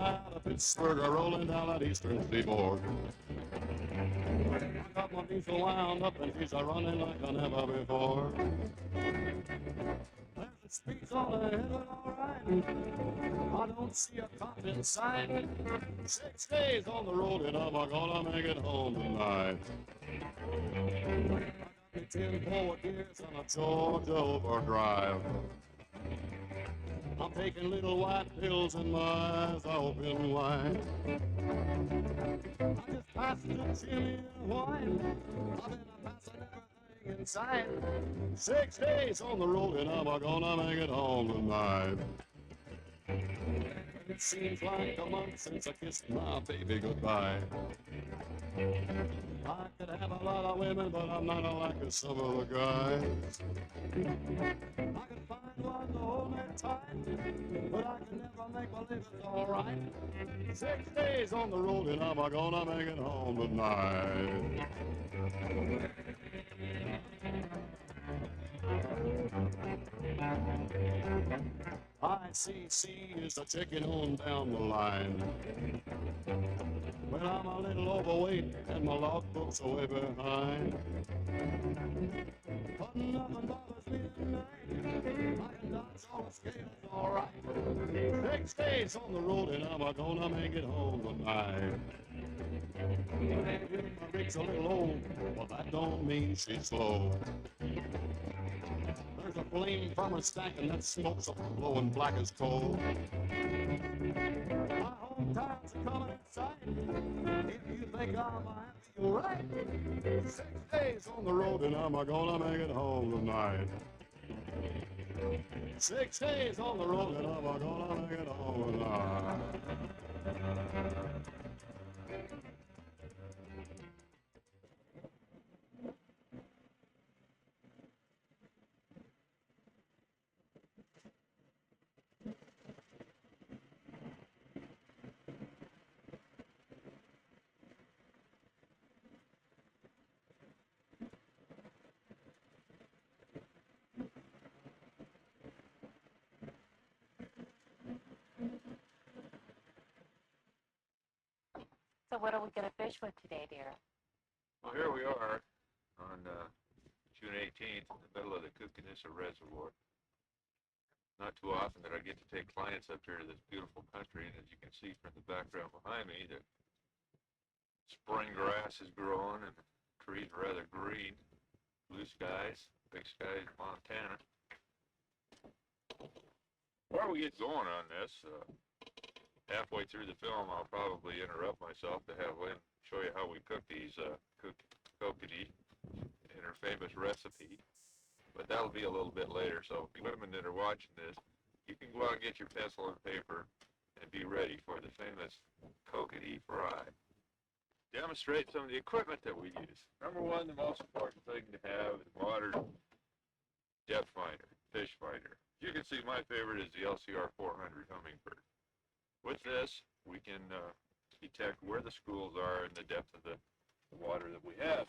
out of Pittsburgh, rolling down that eastern seaboard. I got my diesel wound up and she's running like I never before. There's a speech on the head of all right. I don't see a cop in sight. 6 days on the road and I'm gonna make it home tonight. I got me 10 forward gears on a Georgia overdrive. I'm taking little white pills and my eyes are open wide. I just passed the chili and wine. I've been passing everything inside. 6 days on the road and I'm gonna make it home tonight. It seems like a month since I kissed my baby goodbye. I could have a lot of women, but I'm not like some of the guys. I could find one to hold me tight, but I can never make believe it's alright. 6 days on the road and I'm gonna make it home tonight. ICC is a checking on down the line. Well, I'm a little overweight and my logbook's are way behind. But nothing bothers me tonight. I can dodge all the scales alright. 6 days on the road and I'm gonna make it home tonight. My rig's a little old, but that don't mean she's slow. There's a flame from her stack and that smoke's a blowing black as coal. My hometown's coming in sight. If you think I'm happy, you're right. 6 days on the road and I'm gonna make it home tonight. 6 days on the road and I'm gonna make it home tonight. So what are we going to fish with today, dear? Well, here we are on June 18th in the middle of the Kookanusa Reservoir. Not too often that I get to take clients up here to this beautiful country, and as you can see from the background behind me, the spring grass is growing and the trees are rather green. Blue skies, big skies, Montana. Before we get going on this, halfway through the film, I'll probably interrupt myself to have Lynn show you how we cook these kokanee in her famous recipe. But that'll be a little bit later, so you women that are watching this, you can go out and get your pencil and paper and be ready for the famous kokanee fry. Demonstrate some of the equipment that we use. Number one, the most important thing to have is modern depth finder, fish finder. You can see my favorite is the LCR 400 Hummingbird. With this, we can detect where the schools are and the depth of the water that we have.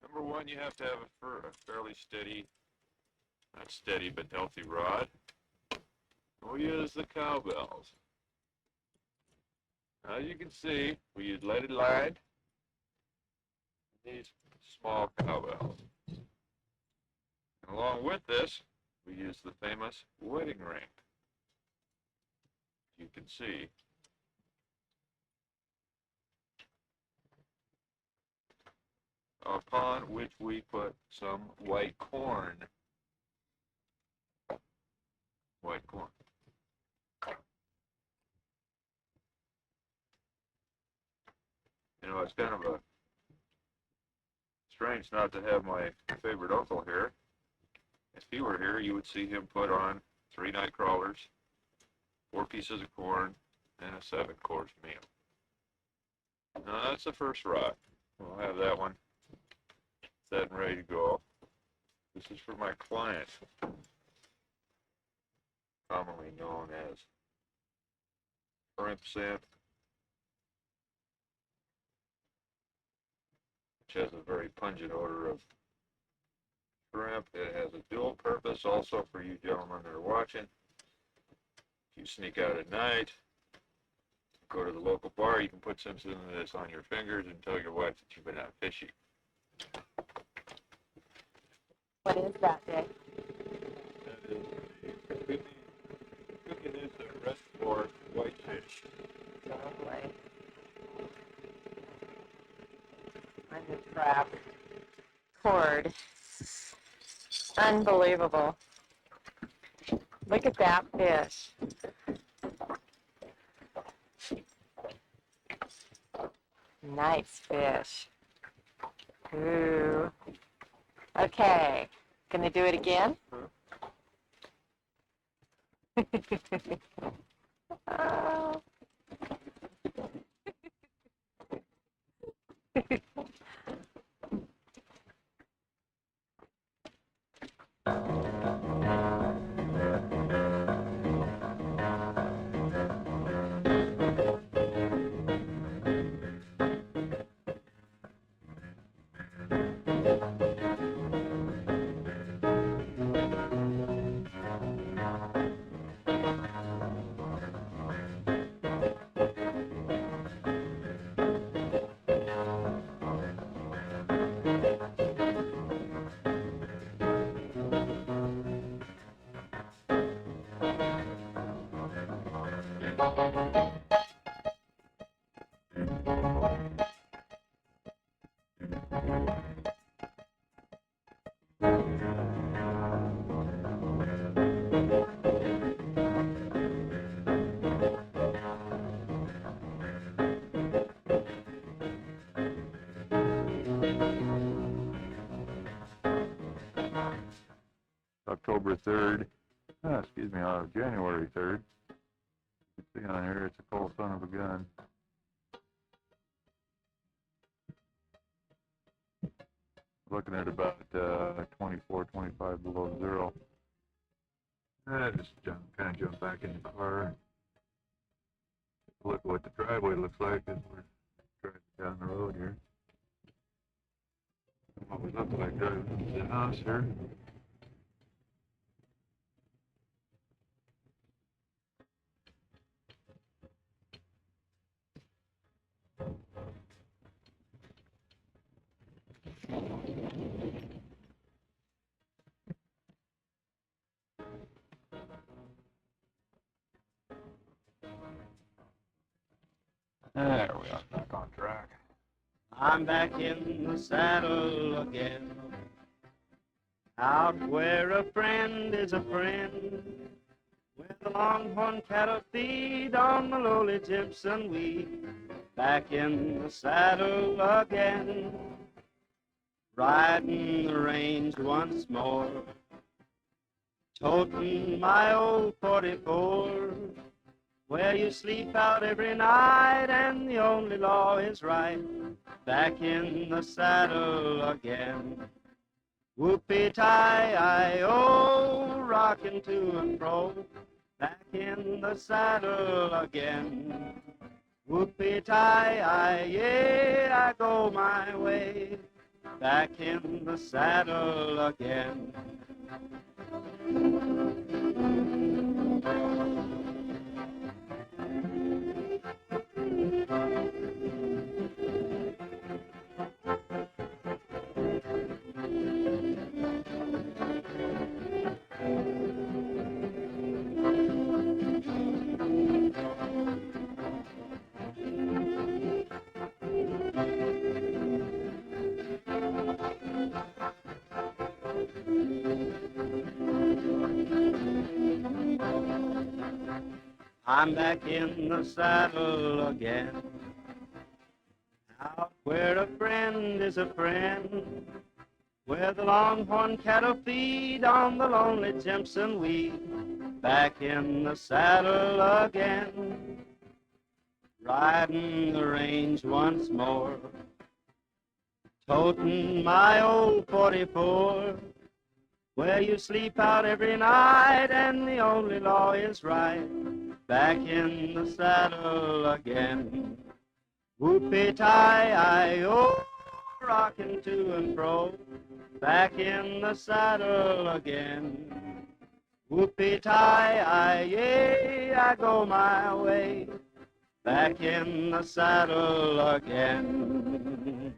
Number one, you have to have a fairly steady, not steady, but healthy rod. We use the cowbells. As you can see, we use leaded line, these small cowbells. And along with this, we use the famous wedding ring. You can see. Upon which we put some white corn. White corn. You know, it's kind of a strange not to have my favorite uncle here. If he were here, you would see him put on 3 night crawlers, 4 pieces of corn, and a 7-course meal. Now that's the first rod. We'll have that one set and ready to go. This is for my client, commonly known as shrimp scent, which has a very pungent odor of shrimp. It has a dual purpose also for you gentlemen that are watching. If you sneak out at night, go to the local bar, you can put some of this on your fingers and tell your wife that you've been out fishing. What is that, Dick? That is cooking is a reservoir whitefish. Lovely. I'm a trap. Cord. Unbelievable. Look at that fish. Nice fish. Ooh. Okay. Gonna do it again? Oh. October 3rd, January 3rd. You can see on here, it's a cold son of a gun. Looking at about 24, 25 below zero. I just kind of jump back in the car. Look what the driveway looks like as we're driving down the road here. What we look like driving to the house here. There we are, back on track. I'm back in the saddle again, out where a friend is a friend, where the longhorn cattle feed on the lowly gypsum weed. Back in the saddle again, riding the range once more, toting my old 44, where you sleep out every night and the only law is right. Back in the saddle again. Whoopee-tie-I-O, rocking to and fro. Back in the saddle again. Whoopee-tie-I, yeah, I go my way. Back in the saddle again. I'm back in the saddle again, out where a friend is a friend, where the longhorn cattle feed on the lonely Jimson weed. Back in the saddle again, riding the range once more, toting my old 44, where you sleep out every night and the only law is right. Back in the saddle again. Whoopee-tie-I-O, rocking to and fro. Back in the saddle again. Whoopee-tie-yay, I go my way, back in the saddle again.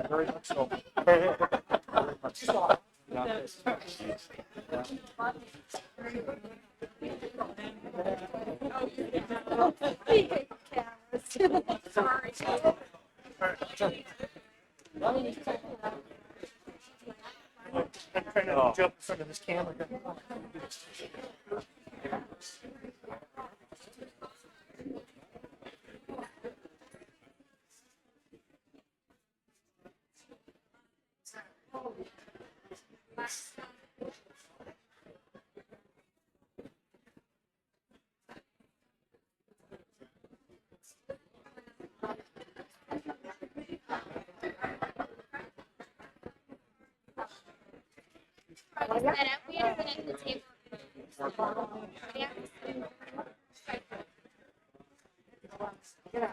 Very much so. Very much so. Sorry. I'm trying to jump in front of this camera. We had to sit at the table. Yeah.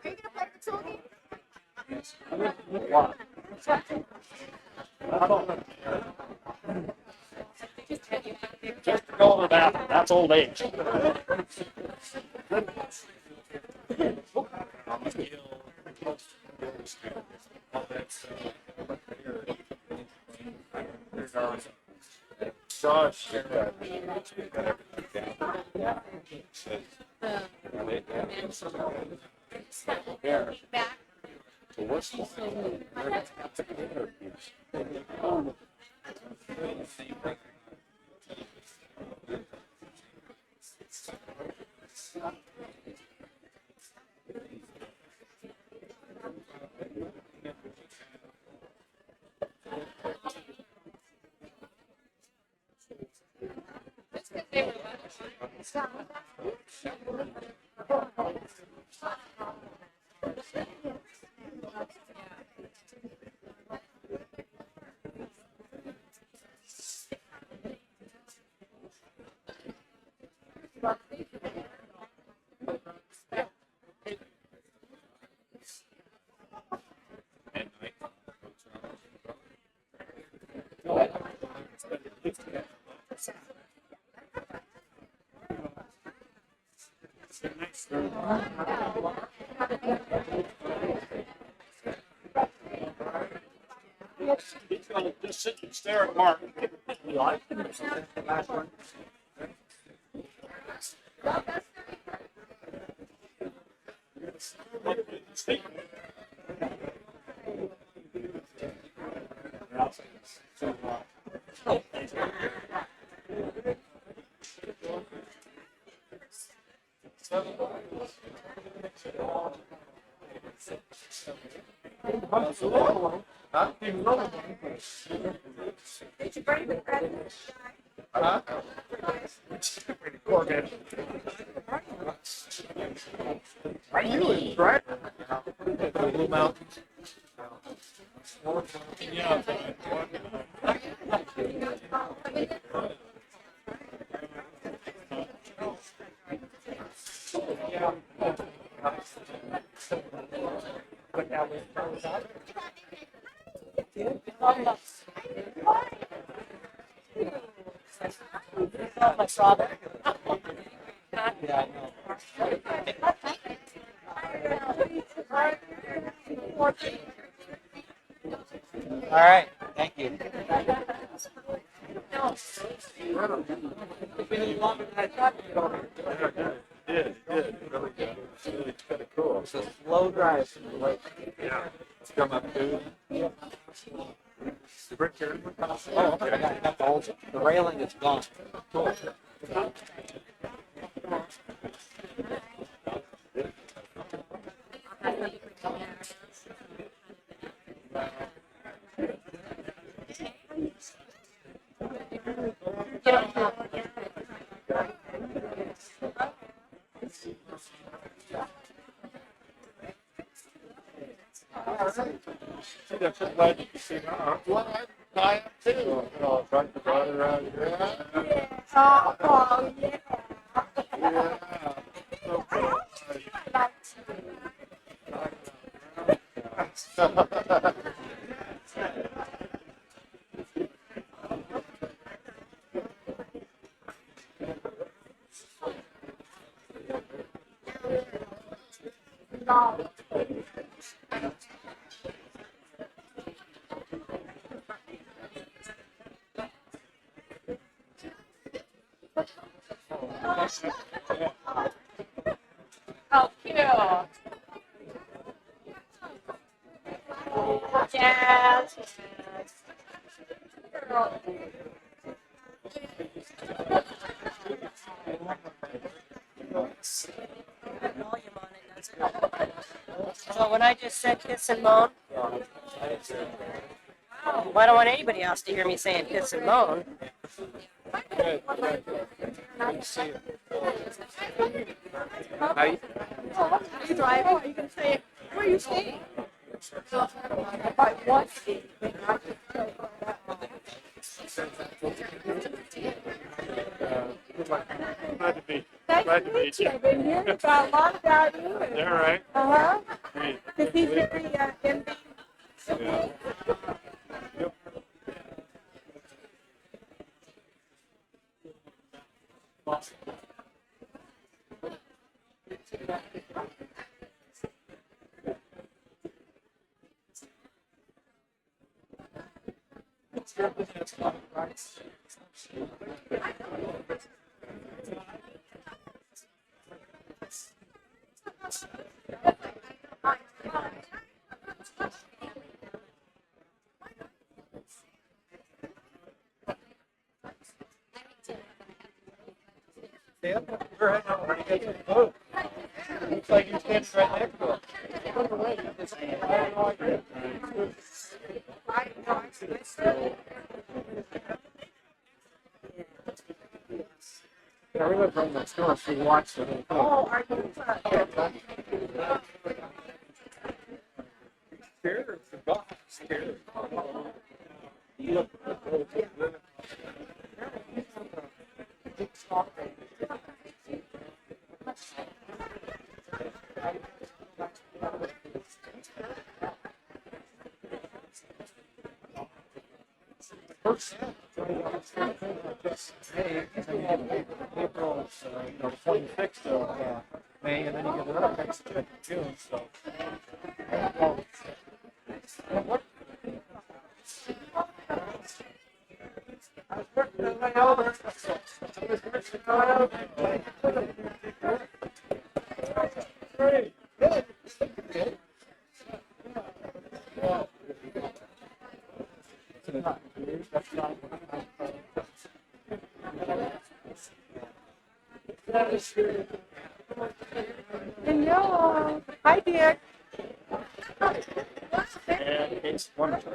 Are you gonna play the tool game? Just to go over that, that's old age. Josh. Back. Just 'cause they were He's gonna just sit and stare at Mark. You like him? Did you bring the present? Huh? Corvette. Are you in right? The Blue Mountains. Yeah. But that was my father. Yeah, I know. All right, thank you. Did, really good. Really kind of cool. It's a slow drive. Yeah. It's come up to. The brick here. Oh, okay. I got the railing is gone. Cool. I'm so glad you could see her. Well, I am too. You know, trying to ride around here. Oh, yeah. Yeah. So cool. Oh, cute. Yes. So when I just said kiss and moan, well, I don't want anybody else to hear me saying kiss and moan. Good. Good to see you. How you? You drive? Are you going to say, where are you staying? Glad to be. Nice Glad to to meet meet you. you. I've been hearing about a lot about you. Is that right? Uh-huh. Great. Because he's very envy. Yeah. Yep. Yeah, we're heading over to get some food. Looks like you're standing right next to us. Yeah, we live right next door, so we watch the whole thing. Oh, are you? Scared or forgot? Scared. Hey, April 26th of May, and then you get another next in June. So. Hello. Hi, Dick. And it's wonderful.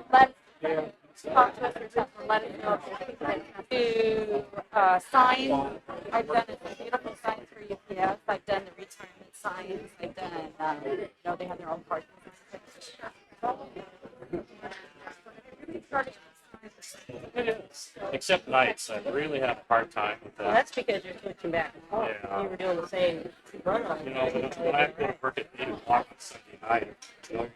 Let talk to us or something. Let us know if you'd like to sign. I've done a beautiful signs for UPS. I've done the retirement signs. I've done, they have their own parking. It is. Except nights. I really have a hard time with Well, that. that's because you're switching back and forth. Yeah. You were doing the same run on. You know, when I have to go to work at 8 o'clock on Sunday night, you know,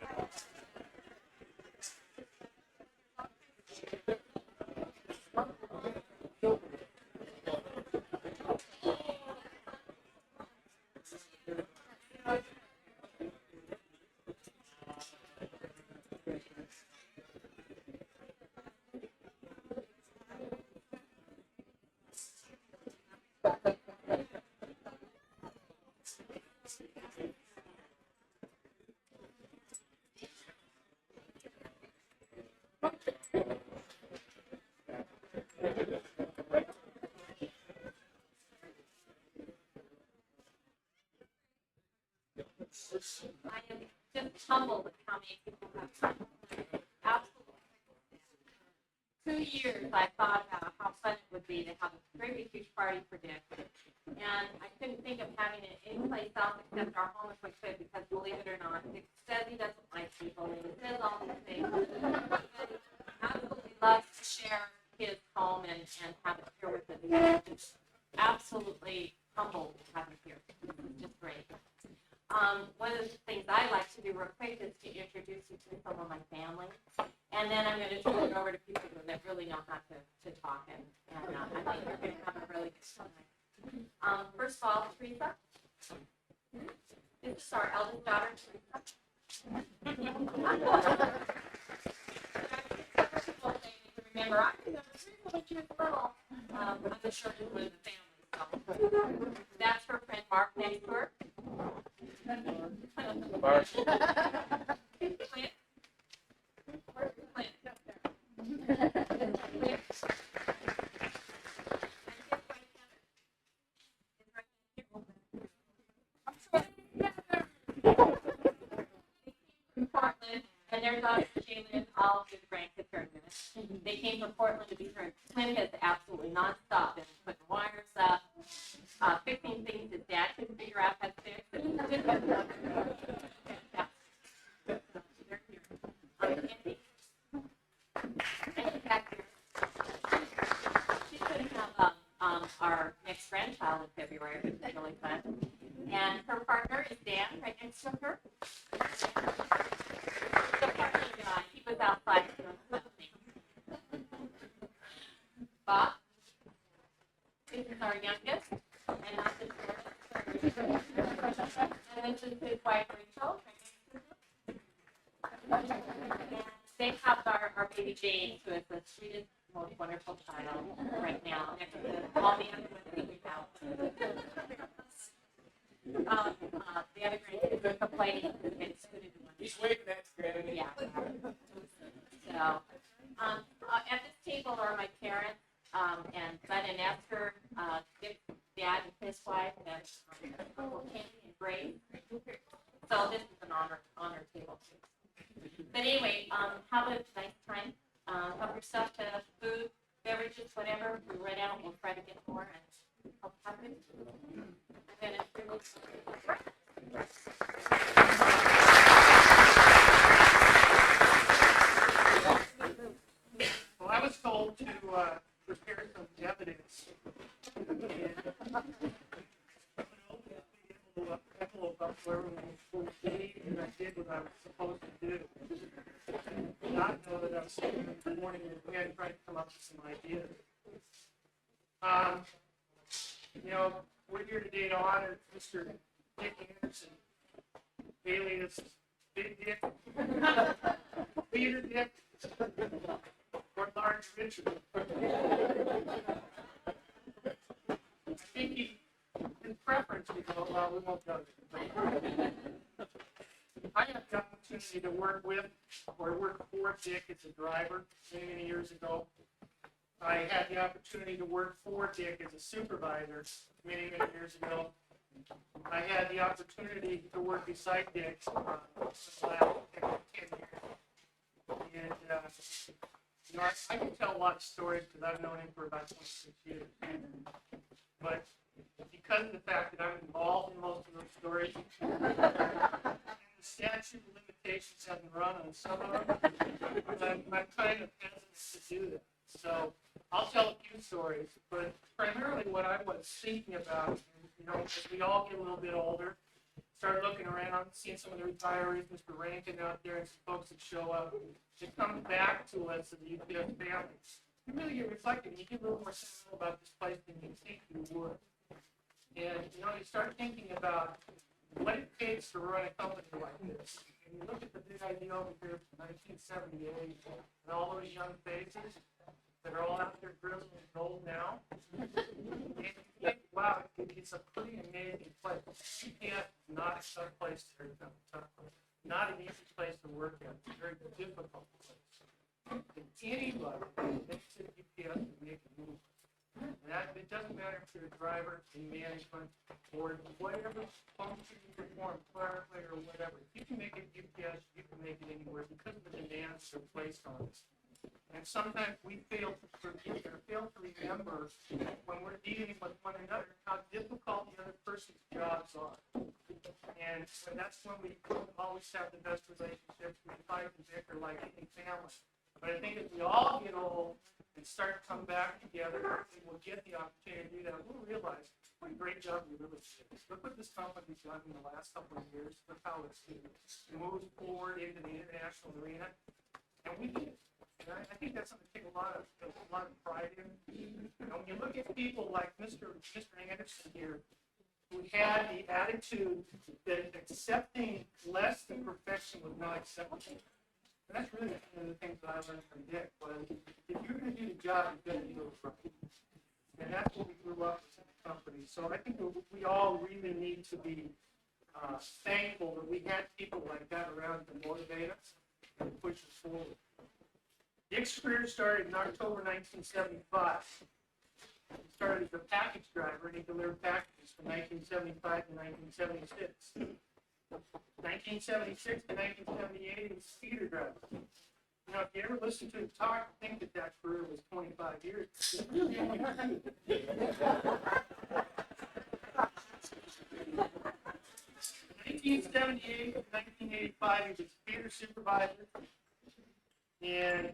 I am just humbled at how many people have absolutely. 2 years I thought about how fun it would be to have a great big huge party for Dick. And I couldn't think of having it anyplace else except our home if we could, because believe it or not, Dick says he doesn't like people and he says all these things. But he absolutely loves to share his home and have it here with us. Just absolutely humbled to have it here. It's just great. One of the things I like to do real quick is to introduce you to some of my family. And then I'm going to turn it over to people that really know how to talk. And I think you're going to have a really good time. First of all, Teresa. This is our eldest daughter, Teresa. Remember, I remember Teresa when she was little. I'm the shortest one in the family. So. That's her friend Mark next to her. Mark. Clint. Where's Clint? Clint. Portland, and their daughter Jalen, all good grandkids here in a minute. They came from Portland to be here. Clint has absolutely nonstop been putting wires up, fixing things his dad couldn't figure out how to fix. They're here. Andy back here. She's going to have our next grandchild in February, which is really fun. And her partner is Dan, right next to her. The partner guy, he was outside doing something. Bob, this is our youngest, and not this one. And this is his wife, Rachel. And they have our baby James, who is the sweetest, most wonderful child right now, next to all the other ones that we have. The other grandkids are complaining because they get scooted in one. He's waving at you, Granny. Yeah. So, at this table are my parents, and Bud and Esther, Dick's dad and his wife, and Uncle Candy and Grace. So this is an honor table too. But anyway, have a nice time. Help yourself to food, beverages, whatever. If we run out, we'll try to get more and help have it. I'm going Well, I was told to prepare some evidence. And myself where we believed that I did what I was supposed to do. Not know that I was sitting in the morning and again trying to come up with some ideas. We're here today to honor Mr. Dick Anderson, alias Big Dick, Peter Dick, or Large Richard. I think he, in preference, we won't go there. I had the opportunity to work with or work for Dick as a driver many years ago. I had the opportunity to work for Dick as a supervisor many years ago. I had the opportunity to work beside Dick for the last 10 years. And, I can tell a lot of stories because I've known him for about 26 years. But because of the fact that I'm involved in most of those stories, and the statute of limitations hasn't run on some of them, I'm kind of hesitant to do that. So I'll tell a few stories, but primarily what I was thinking about, as we all get a little bit older, started looking around, seeing some of the retirees, Mr. Rankin out there, and some folks that show up, it comes back to us as the UPS family. You really get reflected, and you get a little more sentimental about this place than you think you would. And, you start thinking about what it takes to run a company like this. And you look at the big idea over here from 1978, and all those young faces that are all out there grizzled and old now. And you think, wow, it's a pretty amazing place. UPS is not a tough place to work at. Not an easy place to work at. It's a very difficult place. And anybody makes it UPS can make a move. And that, it doesn't matter if you're a driver in management or whatever function you perform, clerk or whatever. If you can make it UPS, you can make it anywhere because of the demands that are placed on us. And sometimes we fail to remember when we're dealing with one another how difficult the other person's jobs are. And that's when we always have the best relationships. We fight and bicker like any family. But I think if we all get old and start to come back together, we will get the opportunity to do that. We'll realize what a great job we really did. Look what this company's done in the last couple of years. Look how it's moved forward into the international arena. And we did. And I think that's something to take a lot of pride in. When you look at people like Mr. Anderson here, who had the attitude that accepting less than perfection was not acceptable. And that's really one of the things that I learned from Dick was if you're going to do the job, you've got to do it right. And that's what we grew up with in the company. So I think we all really need to be thankful that we had people like that around to motivate us and push us forward. Dick's career started in October 1975. He started as a package driver and he delivered packages from 1975 to 1976. 1976 to 1978, he was a feeder driver. If you ever listen to him talk, I think that career was 25 years. 1978 to 1985, he was a feeder supervisor. And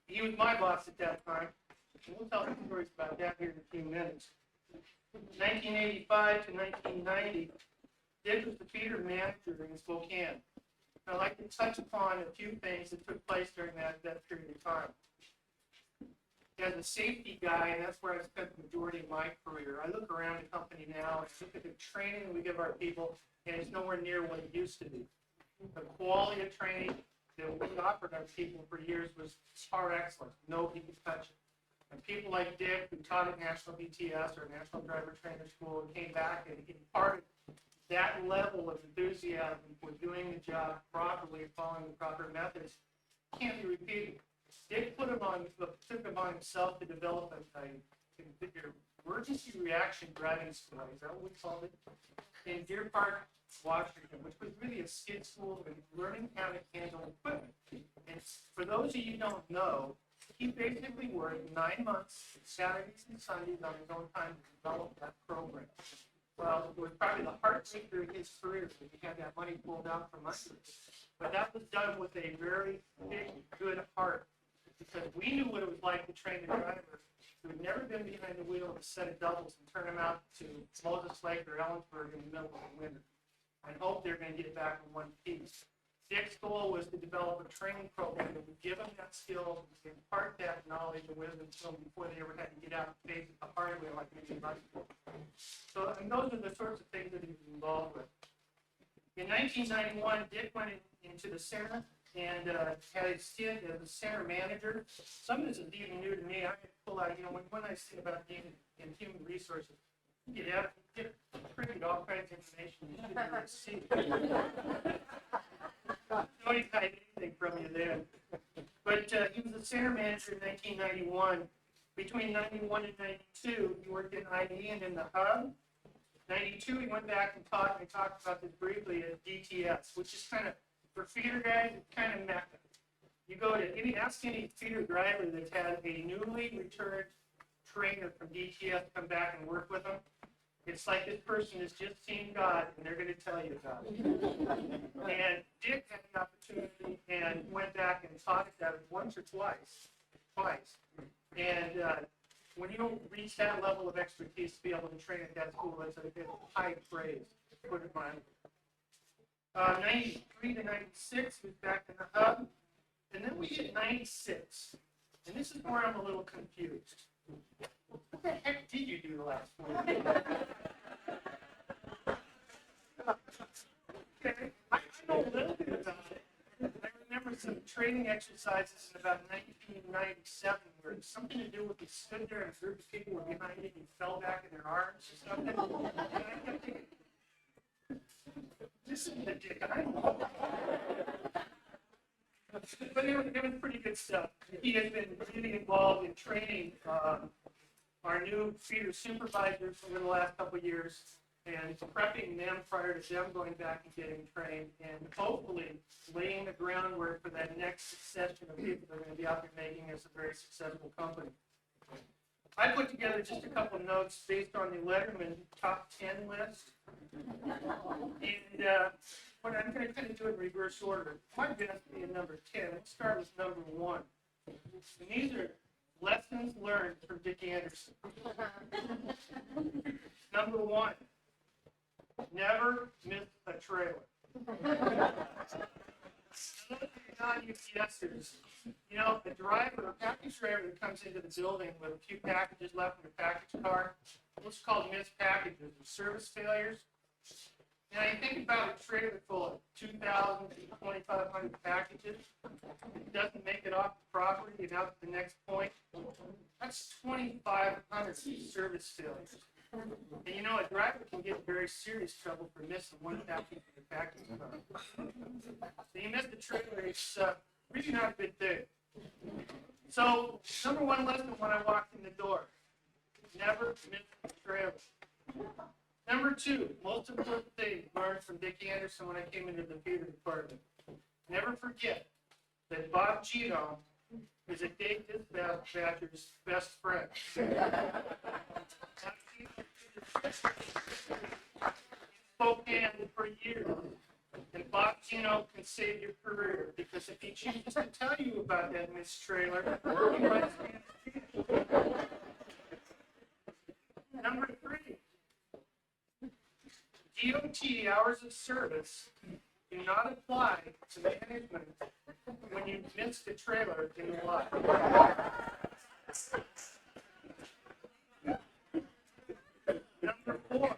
he was my boss at that time. And we'll tell some stories about that here in a few minutes. 1985 to 1990, Dick was the feeder manager in Spokane. I'd like to touch upon a few things that took place during that period of time. As a safety guy, and that's where I spent the majority of my career, I look around the company now and look at the training we give our people, and it's nowhere near what it used to be. The quality of training that we offered our people for years was par excellence. Nobody could touch it. And people like Dick, who taught at National BTS or National Driver Trainer School, came back and imparted that level of enthusiasm for doing the job properly and following the proper methods can't be repeated. Dick took upon himself to develop an emergency reaction driving school, is that what we called it, in Deer Park, Washington, which was really a skid school and learning how to handle equipment. And for those of you who don't know, he basically worked 9 months, Saturdays and Sundays on his own time to develop that program. Well, it was probably the heartbreaker in his career because he had that money pulled out from under him. But that was done with a very big, good heart because we knew what it was like to train a driver who had never been behind the wheel of a set of doubles and turn them out to Moses Lake or Ellensburg in the middle of the winter. and hope they're gonna get it back in one piece. Dick's goal was to develop a training program that would give them that skill, impart that knowledge and wisdom to them before they ever had to get out and face it the hard way like many of us do. So, and those are the sorts of things that he was involved with. In 1991, Dick went into the center and had a stint as a center manager. Some of this is even new to me. I had to pull out, when I think about being in human resources, you get printed all kinds of information you shouldn't really see. Nobody hide anything from you there. But he was the center manager in 1991. Between 91 and 92, he worked in IE and in the hub. 92, he went back and talked about this briefly at DTS, which is kind of, for feeder guys, it's kind of mecca. You go to ask any feeder driver that's had a newly returned trainer from DTS come back and work with them. It's like this person has just seen God, and they're going to tell you about it. And Dick had the opportunity and went back and taught it that once or twice. And when you reach that level of expertise to be able to train at that school, it's a high praise, to put it mildly. 93 to 96 was back in the hub. And then we hit 96. And this is where I'm a little confused. What the heck did you do the last 4 years? Okay, I know a little bit about it. I remember some training exercises in about 1997 where it was something to do with you stood there and a group of people were behind you and you fell back in their arms or something. And I kept thinking, this isn't the Dick I know. But it was pretty good stuff. He has been really involved in training our new feeder supervisors over the last couple of years and prepping them prior to them going back and getting trained and hopefully laying the groundwork for that next succession of people that are going to be out there making us a very successful company. I put together just a couple of notes based on the Letterman top 10 list. And what I'm going to kind of do in reverse order. My best be in number 10. Let's start with number 1. And these are lessons learned from Dick Anderson. Number 1, never miss a trailer. Non-UPSers, a driver, a package driver that comes into the building with a few packages left in the package car, what's called missed packages or service failures. Now you think about a trailer full of 2,000 to 2,500 packages, it doesn't make it off the property and out to the next point. That's 2,500 service failures. And a driver can get in very serious trouble for missing one package in the package car. So you miss the trailer, it's really not a good thing. So number 1 lesson when I walked in the door, never miss the trailer. Number 2, most important thing learned from Dick Anderson when I came into the theater department. Never forget that Bob Gino is a day dispatcher's best friend. Spokane for years, and Bob Gino can save your career because if he chooses to tell you about that missed trailer, you might stand. Number 3. DOT hours of service do not apply to management when you miss the trailer in the lot. Number 4,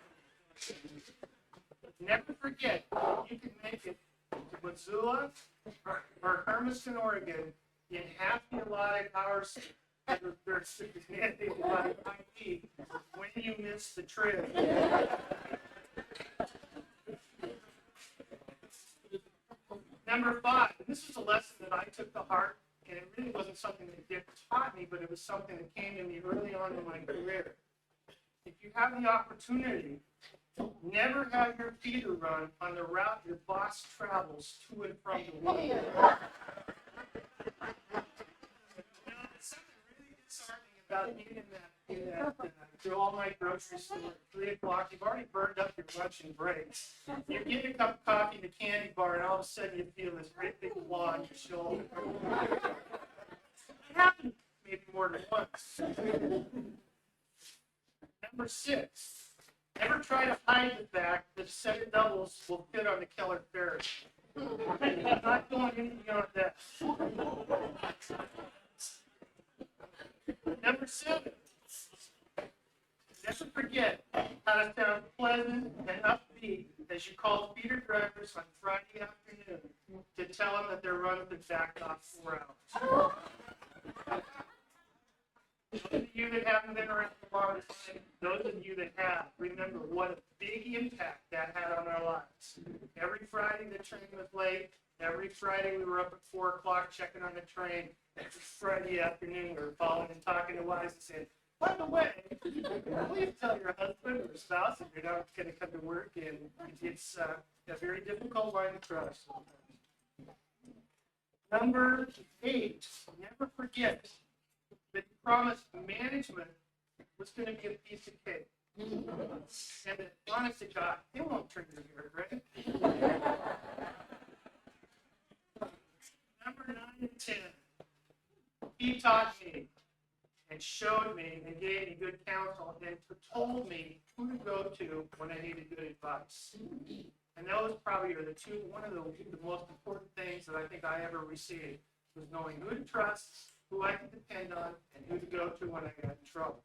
never forget you can make it to Missoula or Hermiston, Oregon in half the allotted hours that are mandated by IP when you miss the trailer. Number 5, and this is a lesson that I took to heart, and it really wasn't something that Dick taught me, but it was something that came to me early on in my career. If you have the opportunity, never have your feeder run on the route your boss travels to and from the work. There's something really disheartening about being in that all-night grocery store at 3 o'clock. You've already burned up your lunch and breaks. You're getting a cup of coffee in the candy bar, and all of a sudden you feel this great big claw on your shoulder. It happened maybe more than once. Number 6, Never try to hide the fact that a set of doubles will fit on the Keller Ferris. I'm not going any beyond that. Number 7. Never forget how to sound pleasant and upbeat as you call feeder drivers on Friday afternoon to tell them that their run has been backed off 4 hours. Those of you that haven't been around a long time, those of you that have, remember what a big impact that had on our lives. Every Friday the train was late. Every Friday we were up at 4 o'clock checking on the train. Every Friday afternoon we were calling and talking to wives and saying, by the way, please tell your husband or spouse if you're not going to come to work. And it's a very difficult line to cross. Number 8, never forget that you promised management was going to be a piece of cake. And that, honest to God, it won't turn your ear, right? Number 9 and 10. He taught me and showed me and gave me good counsel and told me who to go to when I needed good advice. And those probably are one of the most important things that I think I ever received was knowing who to trust, who I could depend on, and who to go to when I got in trouble.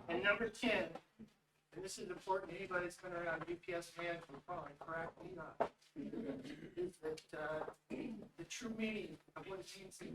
And number 10, and this is important to anybody that's been around UPS management, probably correct me not, is that the true meaning of what it means to be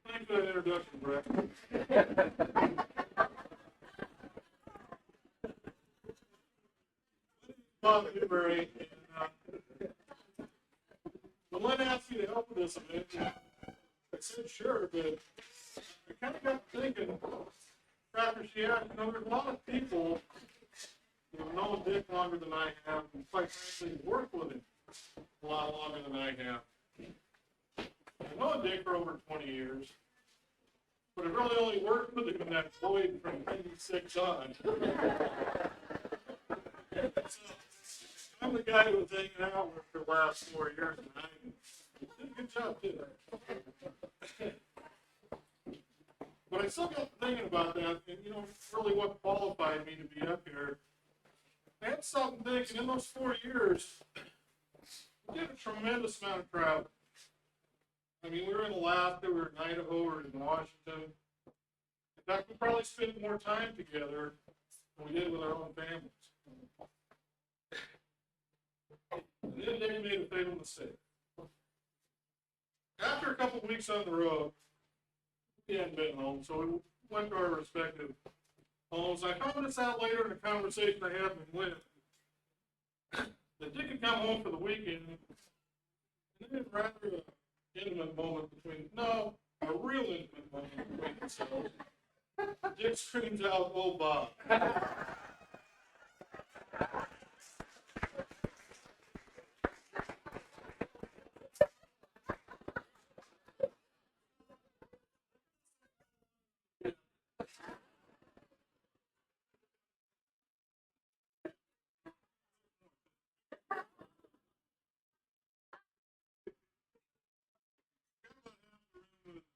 Thanks for that introduction, Brett. Bob Newberry, and when Lynn asked me to help with this event, I said sure, but I kind of got thinking after she asked, there's a lot of people who have known Dick longer than I have, and quite frankly, worked with him a lot longer than I have. I've known Dick for over 20 years, but I've really only worked with him in that void from 96 on. So, I'm the guy who was hanging out with for the last 4 years, and I did a good job, too. But I still got thinking about that, and really what qualified me to be up here. I had something thinking, in those 4 years, we did a tremendous amount of travel. I mean, we were in Alaska, we were in Idaho, we were in Washington. In fact, we probably spent more time together than we did with our own families. And then Dave made a fatal mistake. After a couple of weeks on the road, we hadn't been home, so we went to our respective homes. I found this out later in a conversation I had with Lynn. That Dick had come home for the weekend, and they had rather an intimate moment between, no, a real intimate moment between themselves. Dick screams out, "Oh, Bob."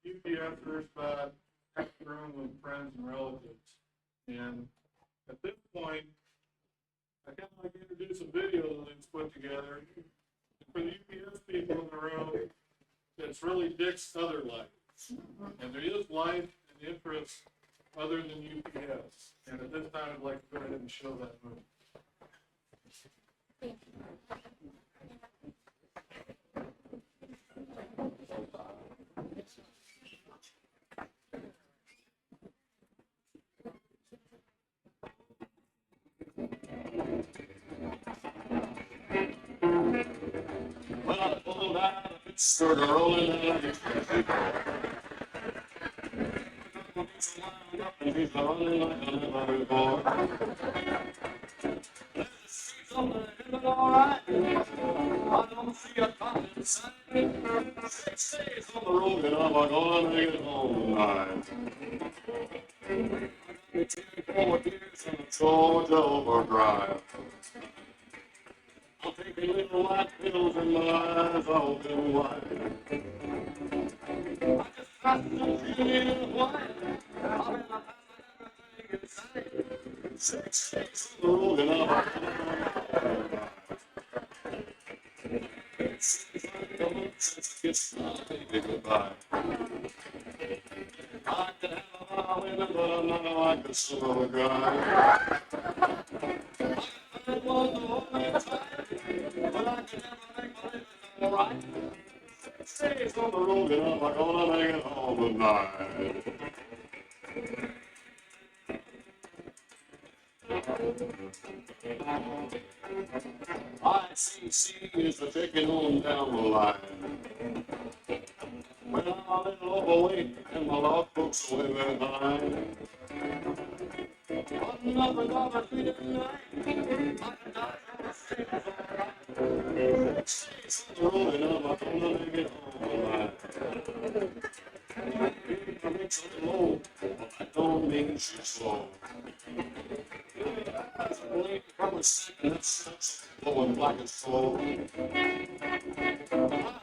UPSers, but half the room with friends and relatives. And at this point, I kind of like to introduce a video that Lynn's put together. For the UPS people in the room, it's really Dick's other life. And there is life and interest other than UPS. And at this time, I'd like to go ahead and show that movie. by the pitch start rolling down the street. And he's running like a little boy. The streets on the hill are alright. I don't see a cop in sight. 6 days on the road and I'm gonna make it home tonight. It's 4 years in the Georgia overdrive. I'm taking little white pills and my eyes are open wide. I just got to feel white. I'm in a everything inside. 6 days on the road and I'm it seems like a month since I kissed my baby goodbye. I can have a lot of women, but I'm not like the sort of guy. I want the only time, but I can never make believe it's alright. 6 days on the road and I'm gonna make it home tonight. ICC is the taking on down the line. Well, I'm a little overweight and my law books are way behind. Another dollar treat at night. I can die from the street is alright. 6 days on the road and I'm gonna make it home tonight. I make a little old, but that don't mean she's slow. That's a blink from a second, that stuff's blowing black as coal. My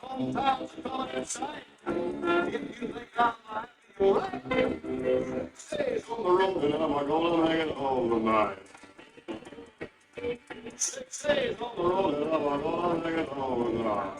hometown's gone inside. If you think I might be alright, 6 days on the road and I'm gonna make it home tonight. 6 days on the road and I'm gonna make it home tonight.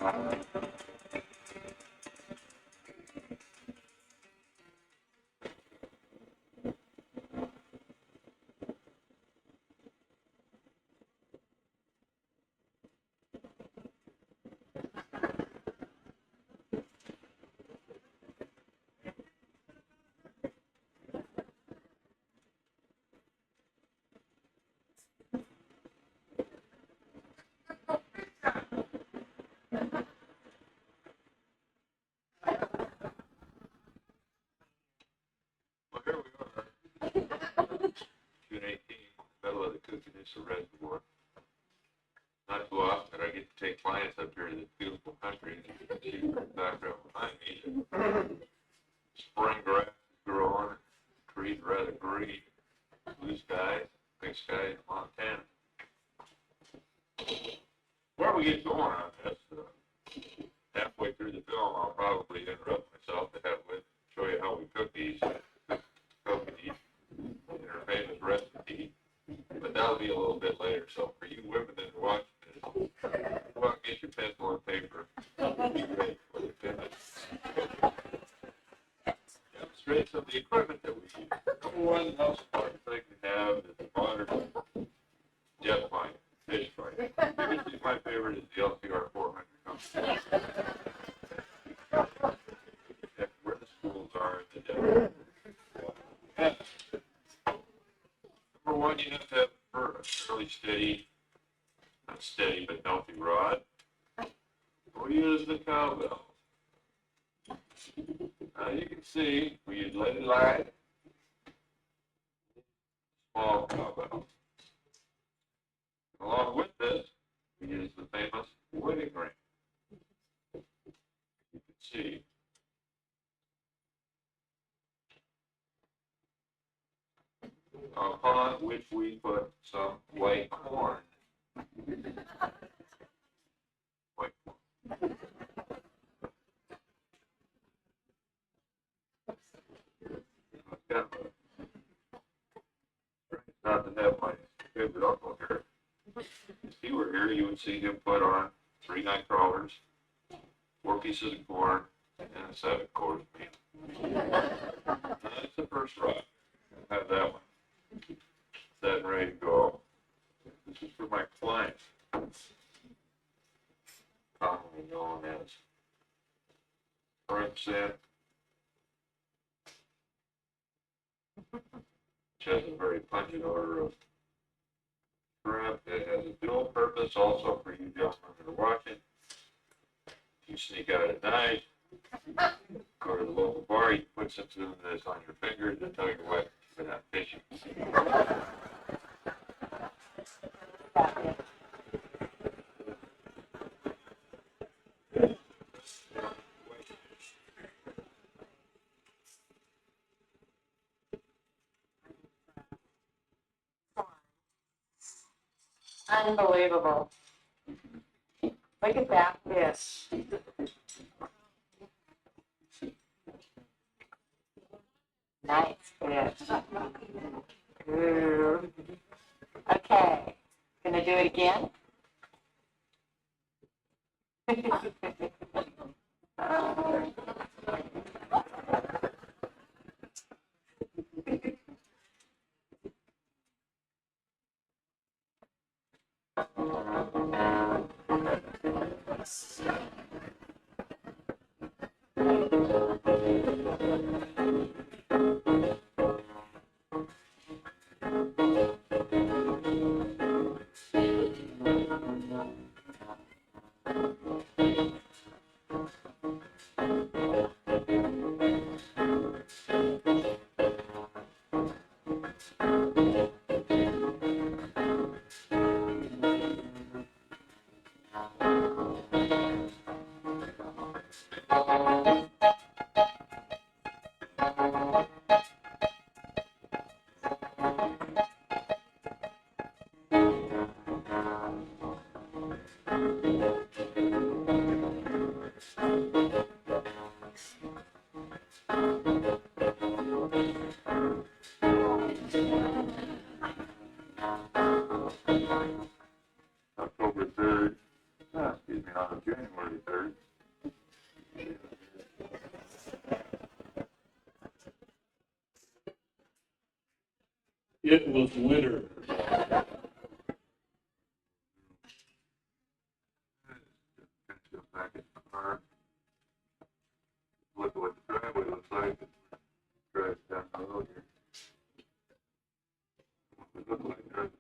Well, here we are, June 18th, middle of the Kootenai Reservoir. Not too often that I get to take clients up here to this beautiful country. And you can see the background behind me. Spring grass is growing, trees rather green, blue skies, big skies, Montana. Before we get going on this, halfway through the film, I'll probably interrupt myself to have Lynn show you how we cook these kokanee in her famous recipe. But that'll be a little bit later. So for you women that are watching this, go out and get your pencil and paper. Be ready for the finish. Demonstrate some of the equipment that we use. Number one, the most important thing we have is the modern jet line, fish line. Usually my favorite is the LCR 400. Where the schools are in the desert. Number one, you have to have a fairly steady, not steady, but healthy rod. We use the cowbell. Now you can see we use lady line, small cowbell. Along with this, we use the famous wedding ring. You can see. Upon which we put some white corn. White corn. Kind of not to have my favorite uncle here. If he were here, you would see him put on 3 night crawlers, 4 pieces of corn, and a 7-course meal. That's the first rock. Have that one. Set and ready to go. This is for my clients, commonly known as shrimp sand, which has a very pungent odor of shrimp. It has a dual purpose also for you gentlemen that are watching. You sneak out at night, go to the local bar, you put something that's on your finger, and tell you what, for that fishing. Unbelievable. Look at that fish. Nice fish. Ooh. Okay, gonna do it again? October 3rd, excuse me, on January 3rd. It was winter. Go back in the car. Look at what the driveway looks like. Drive down the road here. What it look like driving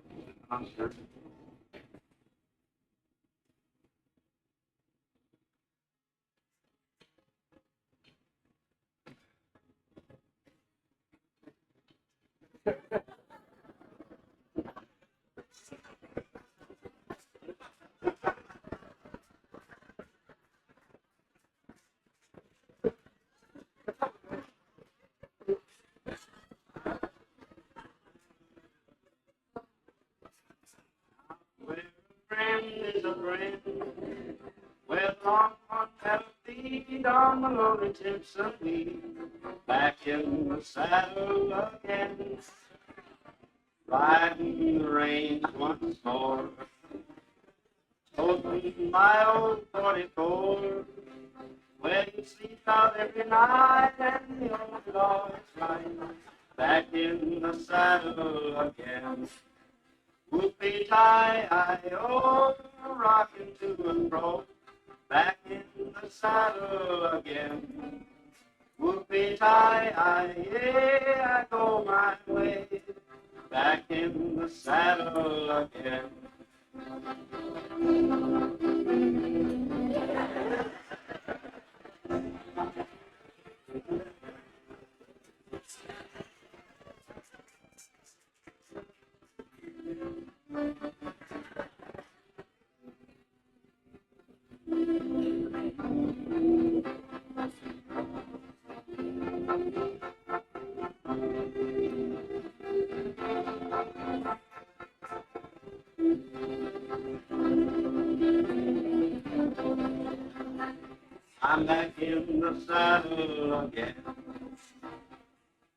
on here. Well, a friend is a friend. Well, long on feet on the lonely Timpson Weed. Back in the saddle again. Riding the range once more. Holding my old 44. Well, you sleep out every night and the old law is right. Back in the saddle again. Whoopie-tie-I-oh, rocking to and fro, back in the saddle again. Whoopie-tie-I, yeah, I go my way, back in the saddle again. I'm back in the saddle again.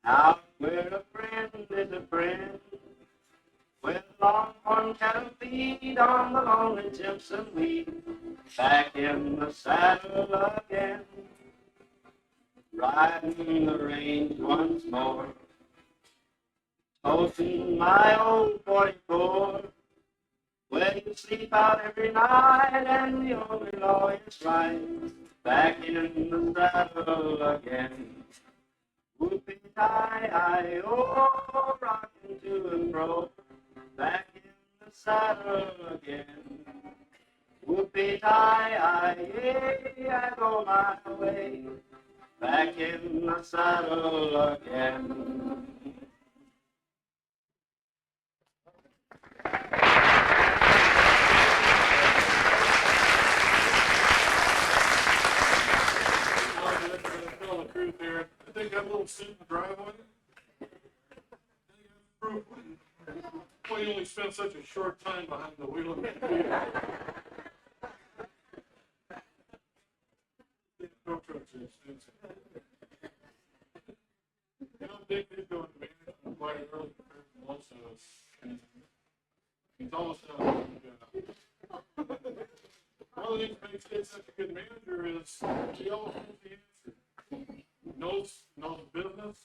Out where a friend is a friend. With longhorn cattle feed on the lonely Timpson Weed. Back in the saddle again. Riding the range once more. Toasting my old 44. Where you sleep out every night and the only law is right. Back in the saddle again. Whoopie-tie-I-oh, rocking to and fro. Back in the saddle again. Whoopie-tie-yi, I go my way, back in the saddle again. Tell the truth here. I think that little suit in the driveway. Well, you only spent such a short time behind the wheel of that vehicle. No trucks are expensive. You know, Dick did go into management quite early compared to most of us. And he's almost done a good job. One of the things that makes Dick such a good manager is he always knows the answer. He knows business.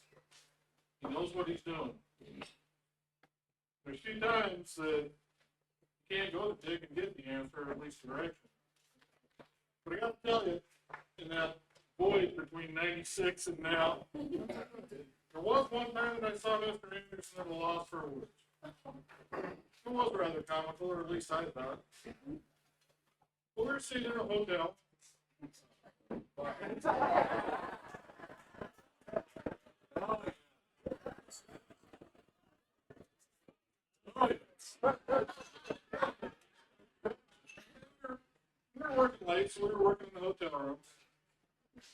He knows what he's doing. There's a few times that you can't go to Dick and get the answer, or at least direction. But I got to tell you, in that void between 96 and now, there was one time that I saw Mr. Anderson at a loss for words. It was rather comical, or at least I thought. Well, we were sitting in a hotel. We were working late, so we were working in the hotel room.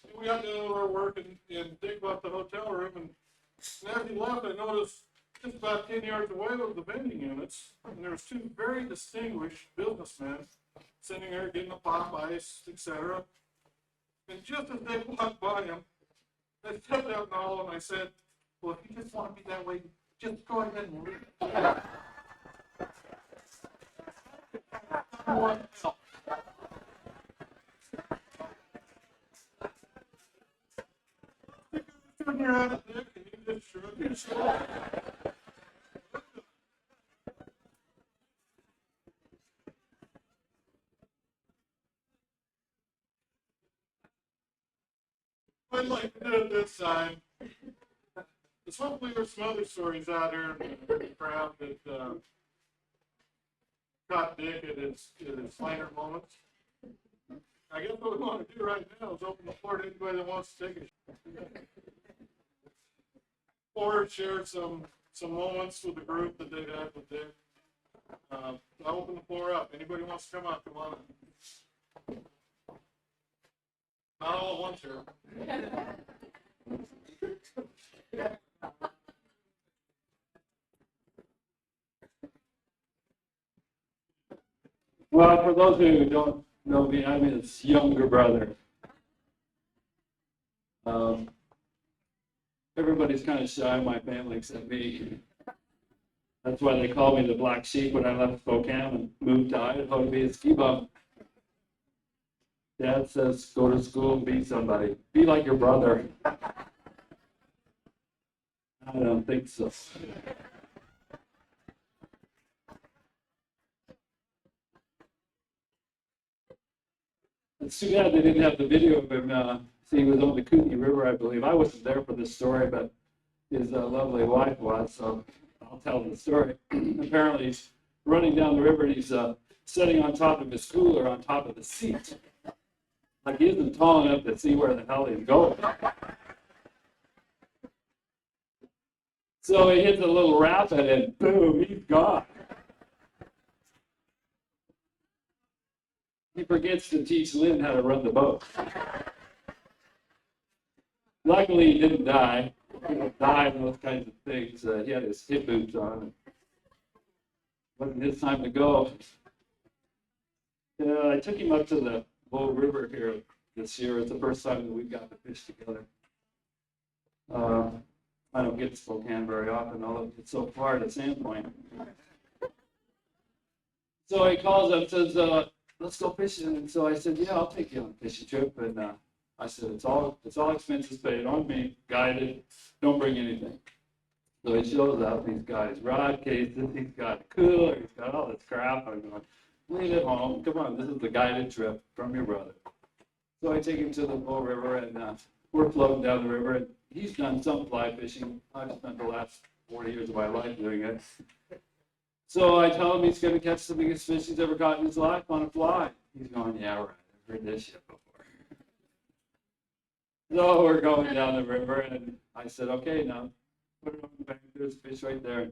And we got done with our work and think about the hotel room, and as he left, I noticed just about 10 yards away was the vending units, and there was two very distinguished businessmen sitting there getting a pop ice, etc. And just as they walked by him, I stepped out in the hall and I said, well, if you just want to be that way, just go ahead and leave. What else? You're out of Dick, and you just shrugged your shoulders. I'd like to do it this time. There's hopefully there's some other stories out there in the crowd that caught Dick at his finer moments. I guess what we want to do right now is open the floor to anybody that wants to take a or share some moments with the group that they've had with Dick. I'll open the floor up. Anybody wants to come up, come on up. Not all at once here. Well, for those who don't know me, I'm his younger brother. Everybody's kind of shy in my family except me. That's why they called me the black sheep when I left Spokane and moved to Idaho to be a ski bum. Dad says, go to school and be somebody. Be like your brother. I don't think so. It's too bad they didn't have the video of him. He was on the Kootenai River, I believe. I wasn't there for this story, but his lovely wife was, so I'll tell the story. Apparently, he's running down the river, and he's sitting on top of his cooler on top of the seat. Like he isn't tall enough to see where the hell he's going. So he hits a little rapid, and boom, he's gone. He forgets to teach Lynn how to run the boat. Luckily, he didn't die. He didn't die and those kinds of things. He had his hip boots on. Wasn't his time to go. I took him up to the Bow River here this year. It's the first time that we've got to fish together. I don't get to Spokane very often, although it's so far to Sandpoint. So he calls up and says, let's go fishing. And so I said, yeah, I'll take you on a fishing trip. And I said, it's all expenses paid on me, guided, don't bring anything. So he shows up, he's got his rod cases, he's got a cooler, he's got all this crap. I'm going, leave it home, come on, this is the guided trip from your brother. So I take him to the Bow River, and we're floating down the river, and he's done some fly fishing. I've spent the last 40 years of my life doing it. So I tell him he's going to catch the biggest fish he's ever caught in his life on a fly. He's going, yeah, right. I've heard this shit before. So we're going down the river, and I said, okay, now put it on the bank. There's fish right there.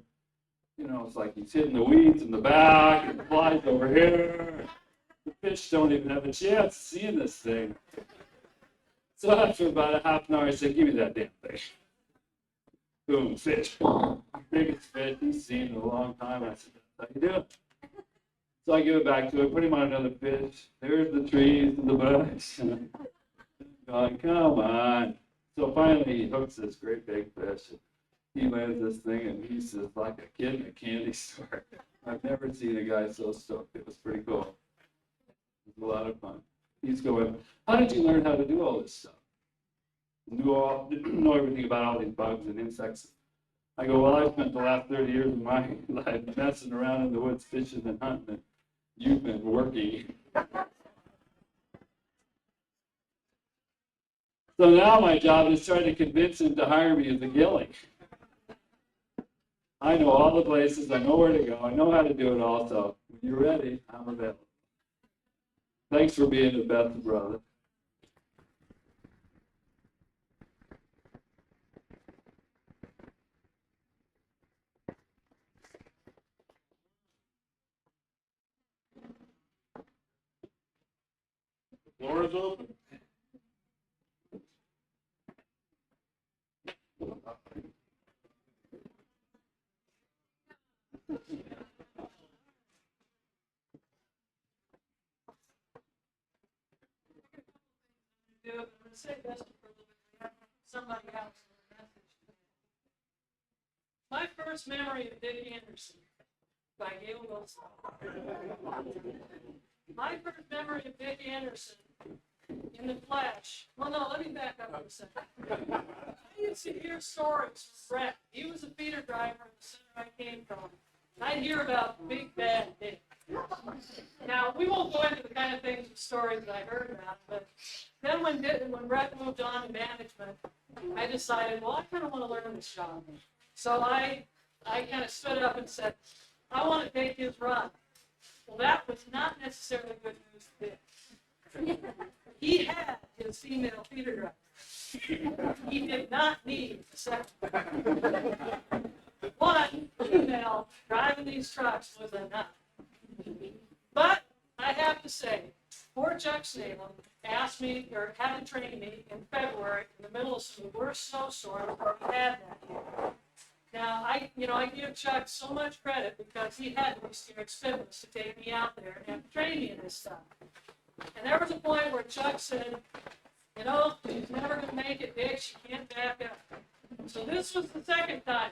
You know, it's like he's hitting the weeds in the back, and the flies over here. The fish don't even have a chance of seeing this thing. So after about a half an hour, I said, give me that damn thing. Boom, fish. Biggest fish he's seen in a long time. I said, that's how you do it. So I give it back to him, put him on another fish. There's the trees and the bush. Going, come on. So finally he hooks this great big fish. He lands this thing and he's just like a kid in a candy store. I've never seen a guy so stoked. It was pretty cool. It was a lot of fun. He's going, how did you learn how to do all this stuff? Know everything about all these bugs and insects. I go, well, I spent the last 30 years of my life messing around in the woods, fishing and hunting, and you've been working. So now my job is trying to convince him to hire me as a gilly. I know all the places, I know where to go, I know how to do it all, so when you're ready, I'm available. Thanks for being the best brother. Floor is open. do, but I'm gonna say this for a little bit, we have somebody else with a message. My first memory of Dick Anderson by Gail Wilson. My first memory of Dick Anderson in the flesh. Well, no, let me back up for a second. I used to hear stories from Brett. He was a feeder driver in the center I came from. I'd hear about Big Bad Dick. Now, we won't go into the kind of things and stories that I heard about, but then when Brett moved on to management, I decided, well, I kind of want to learn this job. So I kind of stood up and said, I want to take his run. Well, that was not necessarily good news for Dick. He had his female feeder driver. He did not need a second. One female driving these trucks was enough. But I have to say, poor Chuck Salem asked me, or had to train me in February in the middle of some of the worst snowstorms we had that year. Now, I give Chuck so much credit because he had to be scared spitless to take me out there and train me in this stuff. And there was a point where Chuck said, you know, she's never going to make it, Dick. She can't back up. So this was the second time.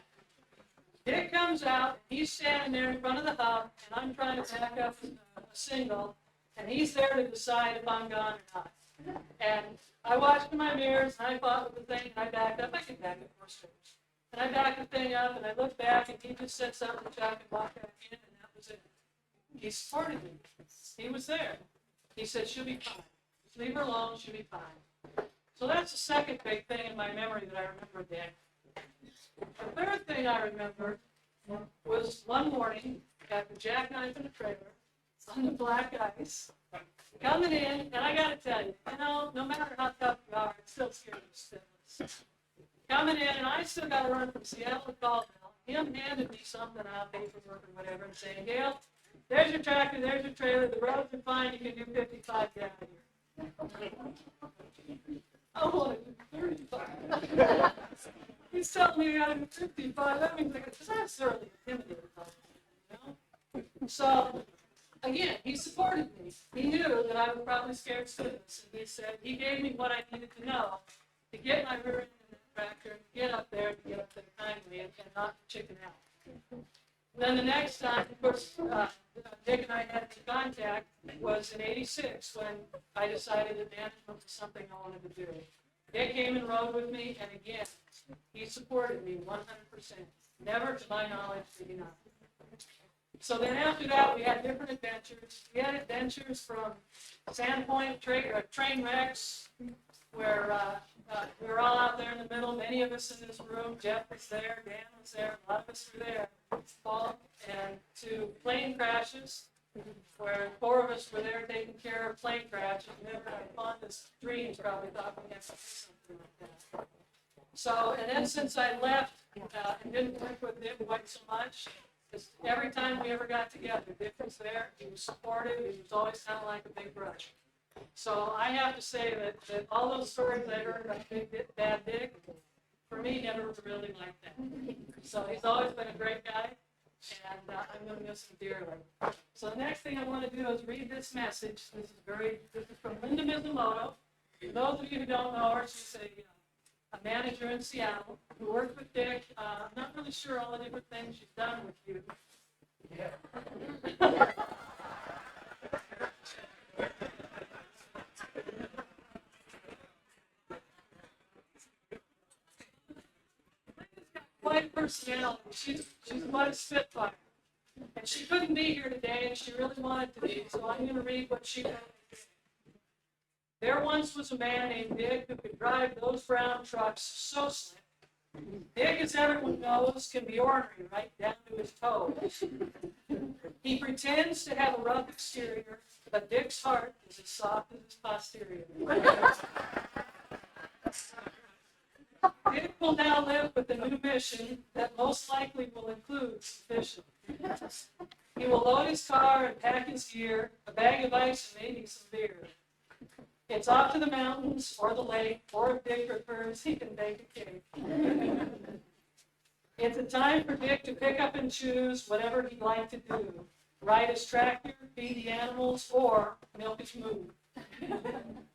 Dick comes out, he's standing there in front of the hub, and I'm trying to back up a single, and he's there to decide if I'm gone or not. And I watched in my mirrors, and I fought with the thing, and I backed up. I could back up 4 straight. And I backed the thing up, and I looked back, and he just said something to Chuck and walked back in, and that was it. He supported me. He was there. He said, she'll be fine. Just leave her alone, she'll be fine. So that's the second big thing in my memory that I remember, Dick. The third thing I remember was one morning at the jackknife in the trailer on the black ice, coming in, and I got to tell you, no matter how tough you are, it's still scary to stiffness. Coming in, and I still got to run from Seattle to Caldwell. Him handed me something out, paperwork or whatever, and saying, Gail, there's your tractor, there's your trailer, the roads are fine, you can do 55, get out of here. I want to do 35. He's telling me I got to do 55. That means because I'm thoroughly intimidated by it, So, again, he supported me. He knew that I was probably scared stiffness, and he said he gave me what I needed to know to get my rear end in the tractor, get up there kindly, and not chicken out. Then the next time, of course, Dick and I had contact was in '86 when I decided that management was something I wanted to do. Dick came and rode with me, and again, he supported me 100%. Never, to my knowledge, did he not. So then after that, we had different adventures. We had adventures from Sandpoint train wrecks, where we were all out there in the middle, many of us in this room. Jeff was there, Dan was there, a lot of us were there. Paul, and to plane crashes, where 4 of us were there taking care of plane crash, and never my fondest dreams probably thought we had to do something like that. So, and then since I left and didn't work with Dick quite so much, just every time we ever got together, Dick was there, he was supportive, he was always kind of like a big brother. So I have to say that all those stories I heard about Bad Dick, for me, never was really like that. So he's always been a great guy, and I'm going to miss him dearly. So the next thing I want to do is read this message. This is from Linda Mizumoto. For those of you who don't know her, she's a manager in Seattle who worked with Dick. I'm not really sure all the different things she's done with you. Yeah. Quite personality. She's quite a spitfire. And she couldn't be here today, and she really wanted to be, so I'm going to read what she wrote. There once was a man named Dick who could drive those brown trucks so slick. Dick, as everyone knows, can be ornery right down to his toes. He pretends to have a rough exterior, but Dick's heart is as soft as his posterior. Dick will now live with a new mission that most likely will include fishing. He will load his car and pack his gear, a bag of ice and maybe some beer. It's off to the mountains or the lake, or if Dick prefers, he can bake a cake. It's a time for Dick to pick up and choose whatever he'd like to do. Ride his tractor, feed the animals, or milk his moo.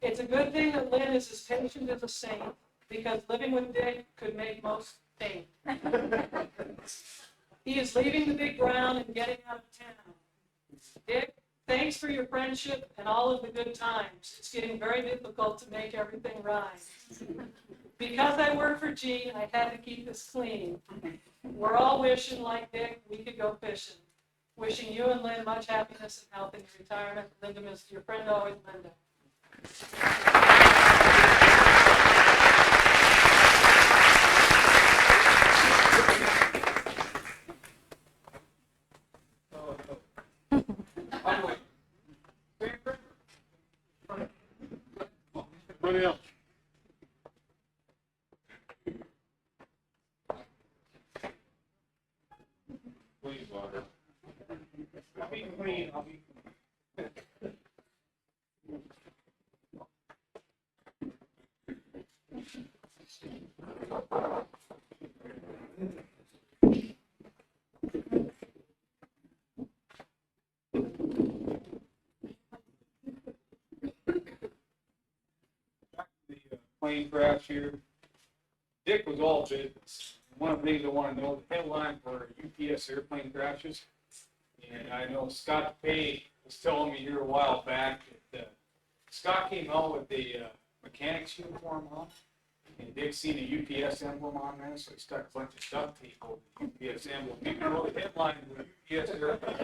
It's a good thing that Lynn is as patient as a saint, because living with Dick could make most faint. He is leaving the big brown and getting out of town. Dick, thanks for your friendship and all of the good times. It's getting very difficult to make everything right. Because I work for Gene, I had to keep this clean. We're all wishing, like Dick, we could go fishing. Wishing you and Lynn much happiness and health in your retirement. Linda, miss your friend always, Linda. Anybody else? Please, water. I'll be clean, I'll be plane crash here. Dick was all business. One of the things I want to know, the headline for UPS airplane crashes. And I know Scott Pay was telling me here a while back that Scott came out with a mechanic's uniform on, and Dick seen a UPS emblem on there, so he stuck a bunch of duct tape over the UPS emblem. You can know the headline for UPS airplane.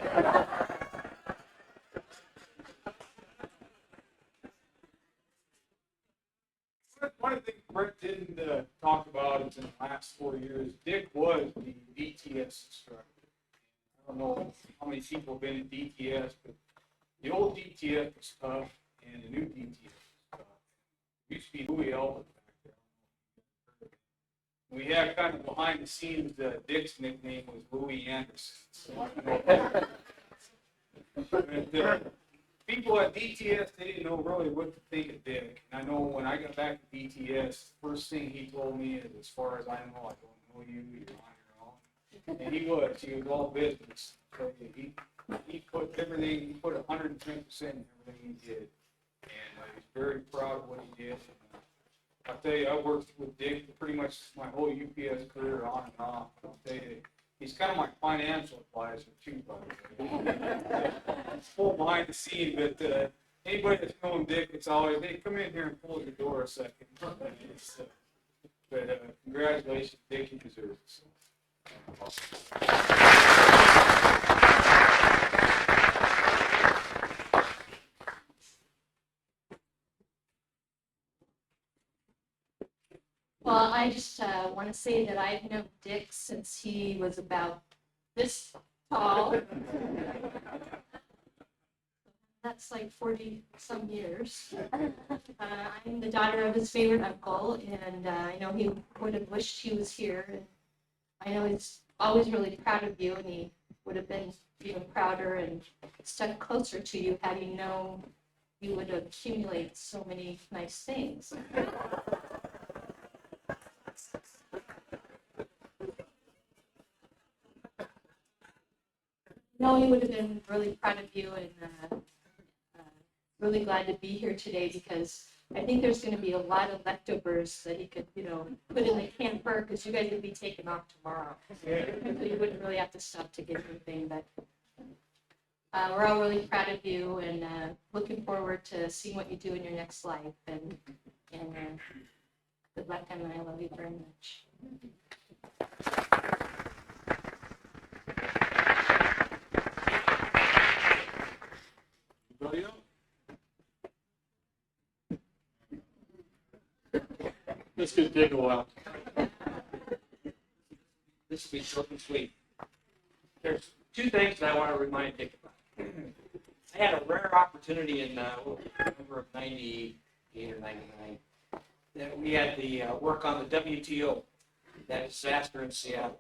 One of the things Brett didn't talk about is in the last 4 years, Dick was the DTS instructor. I don't know how many people have been in DTS, but the old DTS was tough, and the new DTS was tough. It used to be Louis Elbert back there. We had kind of behind the scenes, Dick's nickname was Louis Anderson. So, but, people at DTS, they didn't know really what to think of Dick. And I know when I got back to DTS, the first thing he told me is, as far as I know, I don't know you, you're on your own. And he was all business. So he put everything, he put 110% in everything he did. And he's very proud of what he did. And, I'll tell you, I worked with Dick pretty much my whole UPS career on and off. I'll tell you, he's kind of my financial advisor too, by the way. Full behind the scene, but anybody that's known Dick, it's always, hey, come in here and pull your door a second. But congratulations, Dick, you deserve it. So. Well, I just want to say that I've known Dick since he was about this tall. that's like 40 some years. I'm the daughter of his favorite uncle, and I know he would have wished he was here. And I know he's always really proud of you, and he would have been even prouder and stuck closer to you had he known you would accumulate so many nice things. No, he would have been really proud of you and really glad to be here today because I think there's going to be a lot of leftovers that he could, put in the camper because you guys would be taking off tomorrow. So you wouldn't really have to stop to get anything, but we're all really proud of you and looking forward to seeing what you do in your next life. And good luck, and I love you very much. Anybody else? This could take a while. This will be short and sweet. There's two things that I want to remind Dick about. I had a rare opportunity in November of 98 or 99 that we had the work on the WTO, that disaster in Seattle.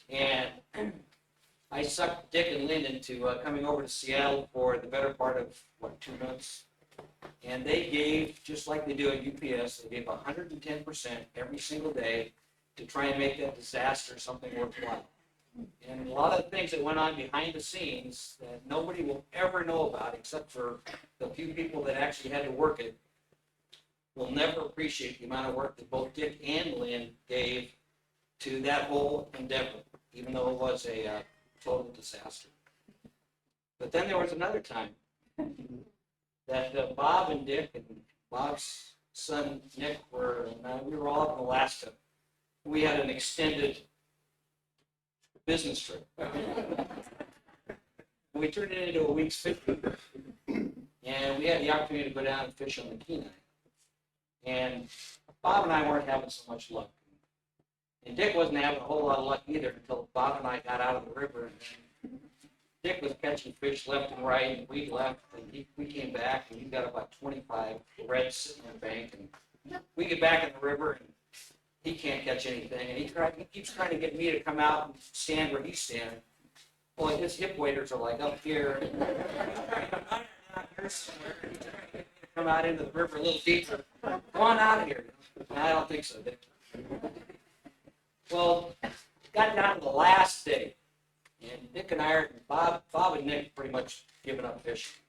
And I sucked Dick and Lynn into coming over to Seattle for the better part of, 2 months. And they gave, just like they do at UPS, they gave 110% every single day to try and make that disaster something worthwhile. And a lot of things that went on behind the scenes that nobody will ever know about except for the few people that actually had to work it will never appreciate the amount of work that both Dick and Lynn gave to that whole endeavor, even though it was a total disaster. But then there was another time that Bob and Dick and Bob's son Nick we were all up in Alaska. We had an extended business trip. We turned it into a week's fishing, and we had the opportunity to go down and fish on the Kenai. And Bob and I weren't having so much luck. And Dick wasn't having a whole lot of luck either until Bob and I got out of the river. And Dick was catching fish left and right, and we left, and we came back, and he's got about 25 reds sitting on the bank. And we get back in the river, and he can't catch anything, and he keeps trying to get me to come out and stand where he's standing. Well, his hip waders are like up here. Come out into the river a little deeper. Come on out of here. I don't think so, Dick. Well, got down to the last day, and Dick and I Bob and Nick pretty much giving up fishing.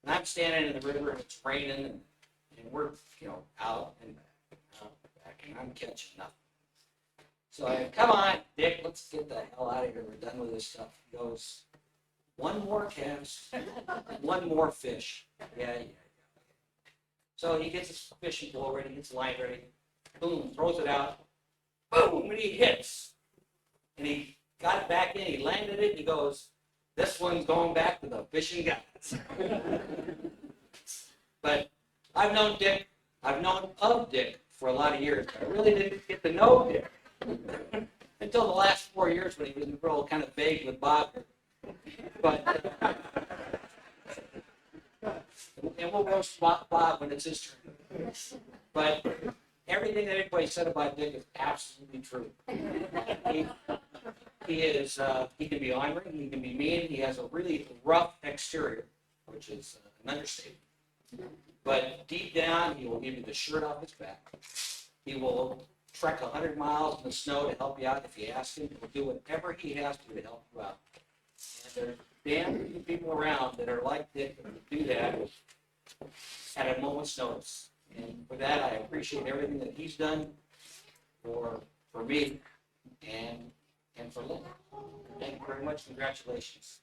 And I'm standing in the river, and it's raining, and we're out and back, and I'm catching nothing. So I come on, Dick, let's get the hell out of here. We're done with this stuff. He goes, one more cast, one more fish. Yeah. So he gets his fishing pole ready, gets the line ready, boom, throws it out, boom, and he hits. And he got it back in, he landed it, and he goes, this one's going back to the fishing guys. But I've known of Dick for a lot of years. I really didn't get to know Dick until the last 4 years when he was real kind of vague with Bob. But and we'll roast Bob when it's his turn. But everything that anybody said about Dick is absolutely true. He can be ornery, he can be mean, he has a really rough exterior, which is an understatement. But deep down, he will give you the shirt off his back. He will trek 100 miles in the snow to help you out if you ask him. He'll do whatever he has to help you out. And there's damn few people around that are like Dick and do that at a moment's notice. And for that, I appreciate everything that he's done for me and for Lynn. Thank you very much. Congratulations.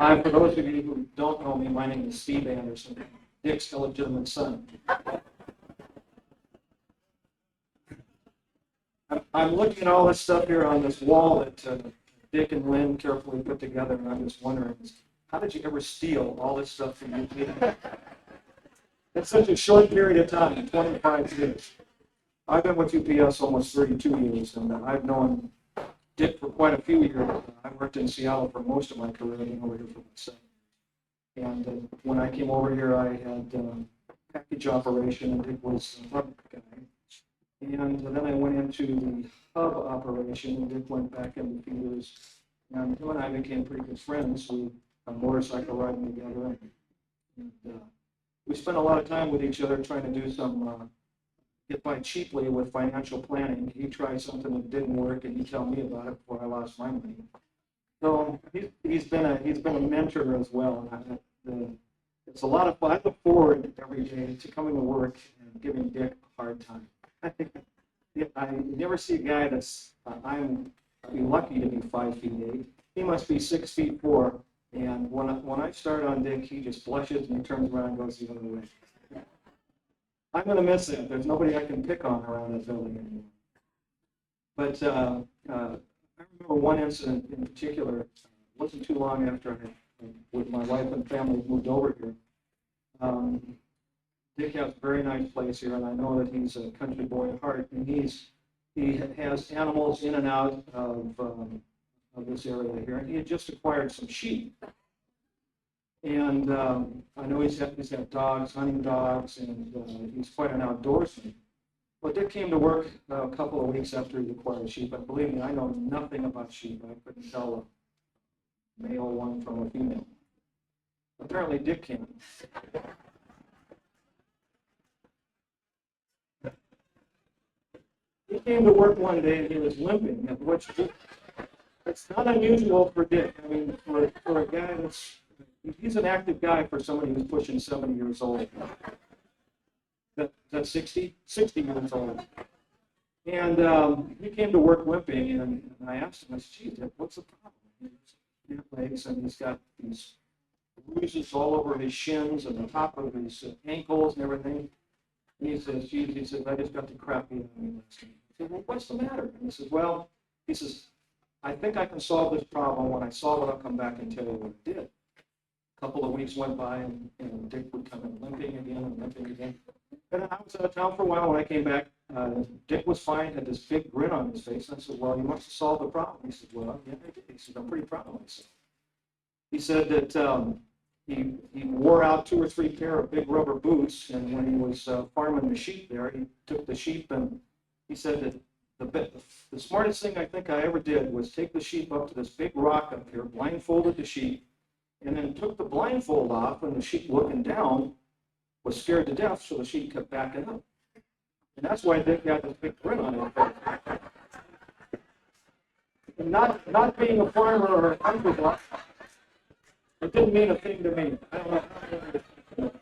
Hi, for those of you who don't know me, my name is Steve Anderson, Dick's illegitimate son. I'm looking at all this stuff here on this wall that Dick and Lynn carefully put together, and I'm just wondering, how did you ever steal all this stuff from UPS? In such a short period of time, 25 years. I've been with UPS almost 32 years, and I've known Dick for quite a few years. I worked in Seattle for most of my career, and over here for myself. And when I came over here, I had package operation, and Dick was the hub guy. And then I went into the hub operation, and Dick went back into feeders. And him and I became pretty good friends. We motorcycle riding together. And we spent a lot of time with each other trying to do some get by cheaply with financial planning. He tried something that didn't work, and he'd tell me about it before I lost my money. So he's been a mentor as well. And it's a lot of fun. I look forward every day to coming to work and giving Dick a hard time. I never see a guy that's I'd be lucky to be 5'8". He must be 6'4". And when I start on Dick, he just blushes and he turns around and goes the other way. I'm going to miss it. There's nobody I can pick on around that building anymore. But I remember one incident in particular. It wasn't too long after I, with my wife and family, moved over here. Dick has a very nice place here, and I know that he's a country boy at heart, and he has animals in and out of this area here, and he had just acquired some sheep. And I know he's got dogs, hunting dogs, and he's quite an outdoorsman. Well, Dick came to work a couple of weeks after he acquired sheep, and believe me, I know nothing about sheep. I couldn't tell a male one from a female. Apparently, Dick can. He came to work one day and he was limping, which it's not unusual for Dick. I mean, for a guy he's an active guy for somebody who's pushing 70 years old. That's 60? 60 years old. And he came to work limping, and I asked him, I said, gee, Dick, what's the problem? He has legs, and he's got these bruises all over his shins and the top of his ankles and everything. And he says, geez, he says, I just got the crap beat out of me last night. I said, well, what's the matter? And he says, well, I think I can solve this problem. When I solve it, I'll come back and tell you what I did. A couple of weeks went by, and Dick would come in limping again and limping again. And I was out of town for a while. When I came back, Dick was fine, had this big grin on his face. And I said, well, you must have solved the problem. He said, well, yeah, I did. He said, I'm pretty proud of myself. He said that he wore out 2 or 3 pair of big rubber boots, and when he was farming the sheep there, he took the sheep, and he said that the smartest thing I think I ever did was take the sheep up to this big rock up here, blindfolded the sheep, and then took the blindfold off, and the sheep looking down was scared to death, so the sheep kept backing up. And that's why Dick had this big grin on his face. And not being a farmer or a country boy, it didn't mean a thing to me. I don't know.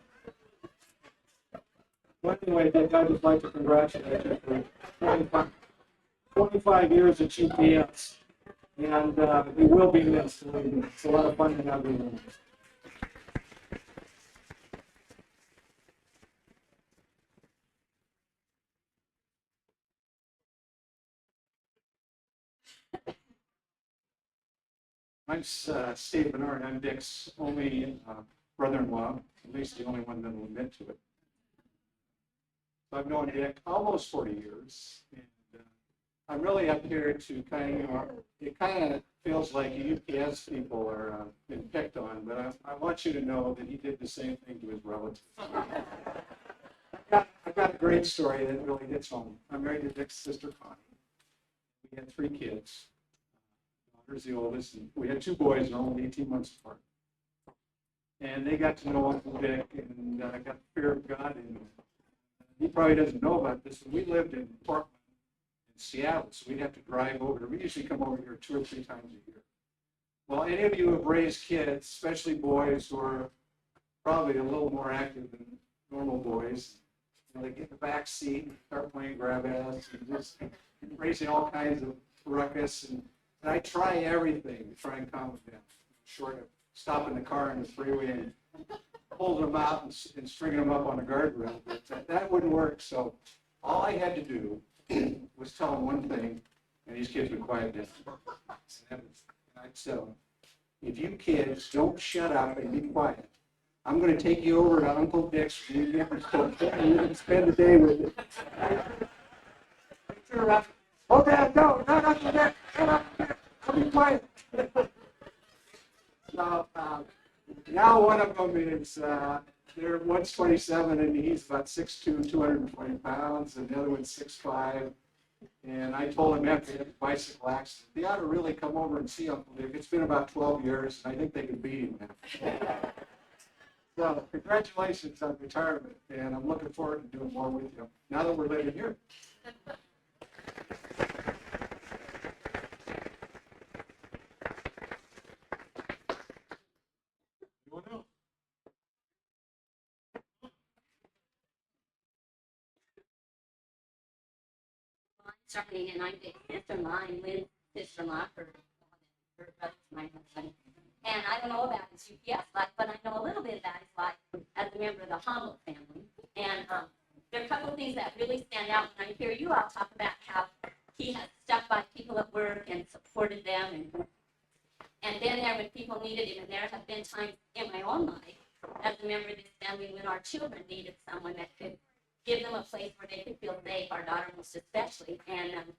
Well, anyway, Dick, I'd just like to congratulate you for 25 years at UPS. And we will be missed. It's a lot of fun to have you here. I'm Steve Bernard. I'm Dick's only brother-in-law, at least the only one that will admit to it. So I've known Dick almost 40 years. And I'm really up here to it kind of feels like UPS people are been picked on, but I want you to know that he did the same thing to his relatives. I've got a great story that really hits home. I'm married to Dick's sister, Connie. We had 3 kids. Daughter's the oldest, and we had 2 boys, they're only 18 months apart. And they got to know Uncle Dick, and got the fear of God in them. He probably doesn't know about this, but we lived in Portland, in Seattle, so we'd have to drive over. We usually come over here 2 or 3 times a year. Well, any of you who have raised kids, especially boys who are probably a little more active than normal boys, they get in the back seat and start playing grab ass and just raising all kinds of ruckus. And I try everything to try and calm them down, short of stopping the car in the freeway and holding them out and stringing them up on a guardrail. But that wouldn't work. So all I had to do was tell them one thing, and these kids would quiet down. And I said, if you kids don't shut up and be quiet, I'm gonna take you over to Uncle Dick's for you can spend the day with it. Turn around. Oh, Dad, no, not Uncle Dick. Shut up. I'll be quiet. So, now one of them is, they're 127 and he's about 6'2", 220 pounds, and the other one's 6'5". And I told him after the bicycle accident, they ought to really come over and see Uncle Dick. It's been about 12 years, and I think they could beat him now. So, congratulations on retirement, and I'm looking forward to doing more with you now that we're living here. Anyone else? Starting, and I'm Dick's sister-in-law, I'm Lynn's sister-in-law, her brother's my husband. And I don't know about his UPS life, but I know a little bit about his life as a member of the Humboldt family. And there are a couple of things that really stand out when I hear you all talk about how he has stuck by people at work and supported them and been there when people needed him. And there have been times in my own life as a member of this family when our children needed someone that could give them a place where they could feel safe, our daughter most especially. And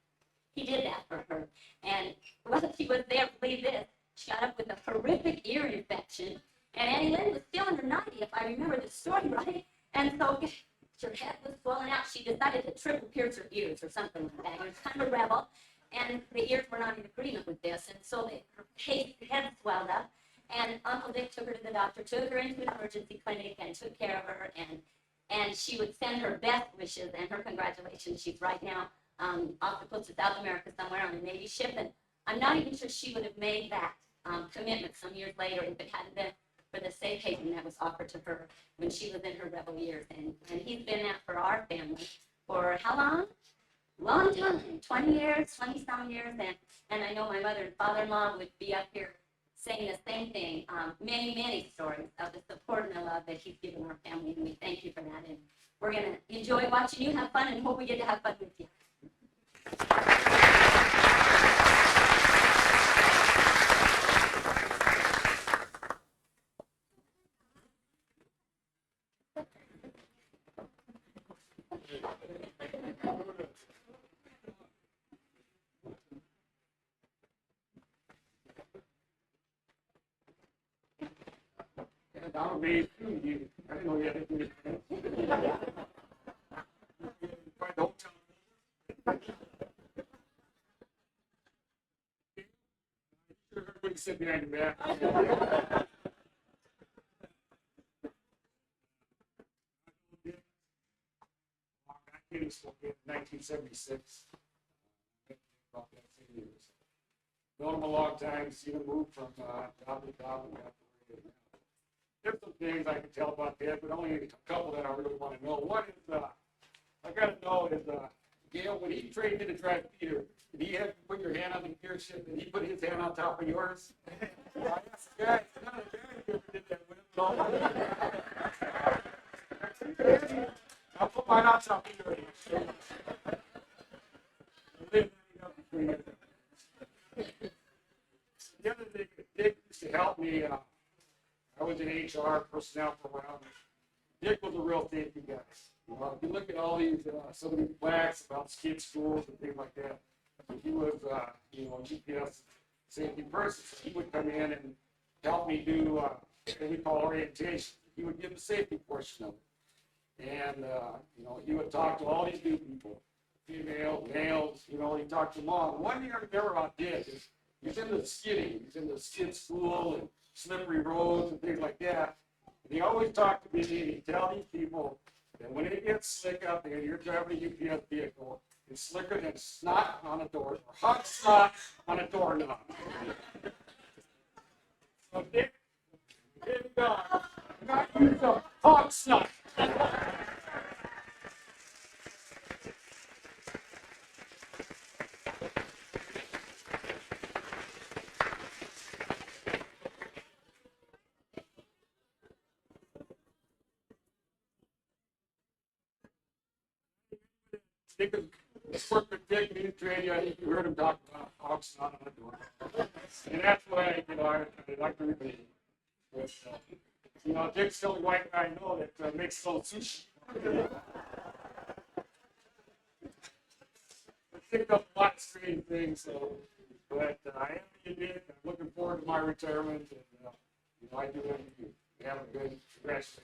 he did that for her. And while she was there, believe this, she got up with a horrific ear infection. And Annie Lynn was still in her 90, if I remember the story right. And so her head was swollen out. She decided to triple pierce her ears or something like that. It was kind of a rebel. And the ears were not in agreement with this. And so her head swelled up. And Uncle Dick took her to the doctor, took her into an emergency clinic and took care of her. And she would send her best wishes and her congratulations. She's right now off the coast of South America somewhere on a Navy ship. And I'm not even sure she would have made that commitment some years later if it hadn't been for the safe haven that was offered to her when she was in her rebel years. And he's been that for our family for how long? Long time, 20 years, 20-some years. And I know my mother and father-in-law would be up here saying the same thing, many, many stories of the support and the love that he's given our family, and we thank you for that. And we're going to enjoy watching you have fun and hope we get to have fun with you. I'm amazed too. I didn't know you had anything to Don't tell me. Everybody sit behind your back. I came to Spokane in 1976. About that same year. Known him a long time, seen him move from job to job and got to where he is now. There's some things I can tell about that, but only a couple that I really want to know. One is, I got to know is, Gail, when he trained you to drive Peter, did he have to put your hand on the gear shift and he put his hand on top of yours? I asked the guy, none of the guys ever did that with him. I'll put mine on top of yours. The other thing, Dick used to help me. I was in HR, personnel for a while. Dick was a real safety guy. You know, if you look at all these, some of these plaques about skid schools and things like that, he was, you know, a GPS safety person. So he would come in and help me do what we call orientation. He would give the safety portion of it. And, you know, he would talk to all these new people, female, males, you know, he talked to them all. One thing I remember about Dick is he's into skidding. He's into skid school and slippery roads and things like that. And he always talked to me and he'd tell these people that when it gets slick out there, you're driving a UPS vehicle, it's slicker than snot on a door, or hot snot on a doorknob. So Dick, here we go. I'm not using hot snot. Dick worked with Dick in Australia. I think you heard him talk about hog snot on the door. And that's why, I like to repeat. Dick's the only white guy I know that makes his own sushi. I picked up a lot of strange things, so, but I am you, Dick. I'm looking forward to my retirement, and I do what you do. You have a good rest.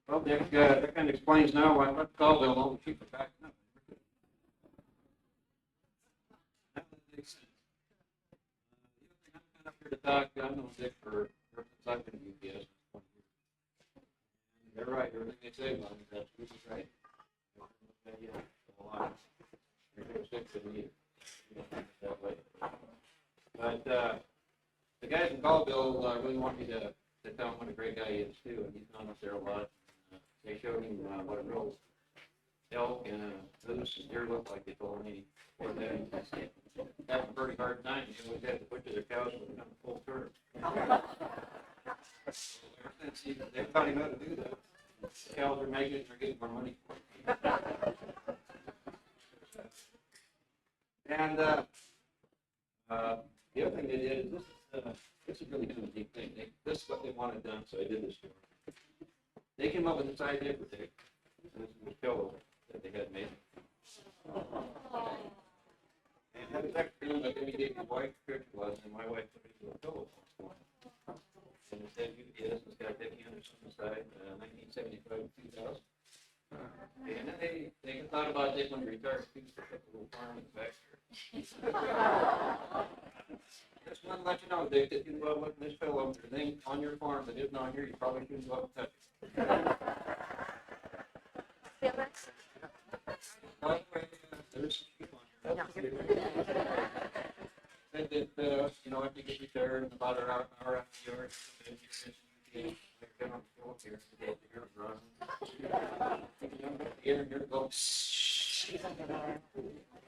Well, Dick, that kind of explains now why I left Colville and all the people back up. That makes sense. I'm kind of here to talk, I've known Dick for since I've been at UPS. They're right, everything they say about me, that's right. Yeah, a lot. They're sick to me. That way. But the guys in Colville really want me to tell him what a great guy he is too, and he's known us there a lot. They showed him what a real elk and a moose and deer look like. They told me for that having a pretty hard time. They always had to butcher their cows when they come full term. They taught him how to do that. The cows are making it, they're getting more money for it. And the other thing they did is this is really kind of a deep thing. This is what they wanted done, so I did this to them. They came up with this idea for Dick. This is the pillow that they had made. And that was actually like me gave my wife a picture was, and my wife put it into a pillow. And it said UPS, it's got Dick Anderson on the side, 1975 to 2000. And then they thought about Dick when he retired, he took a little farm in the back here. Just want to let you know, Dick, that you go look at this pillow, if there's anything on your farm that isn't on here, you probably shouldn't go up and touch it. By the way, there's some sheep on here. Said that, after you get retired, in about an hour after the yard, you're going to go up here, you get the air running. The air here go.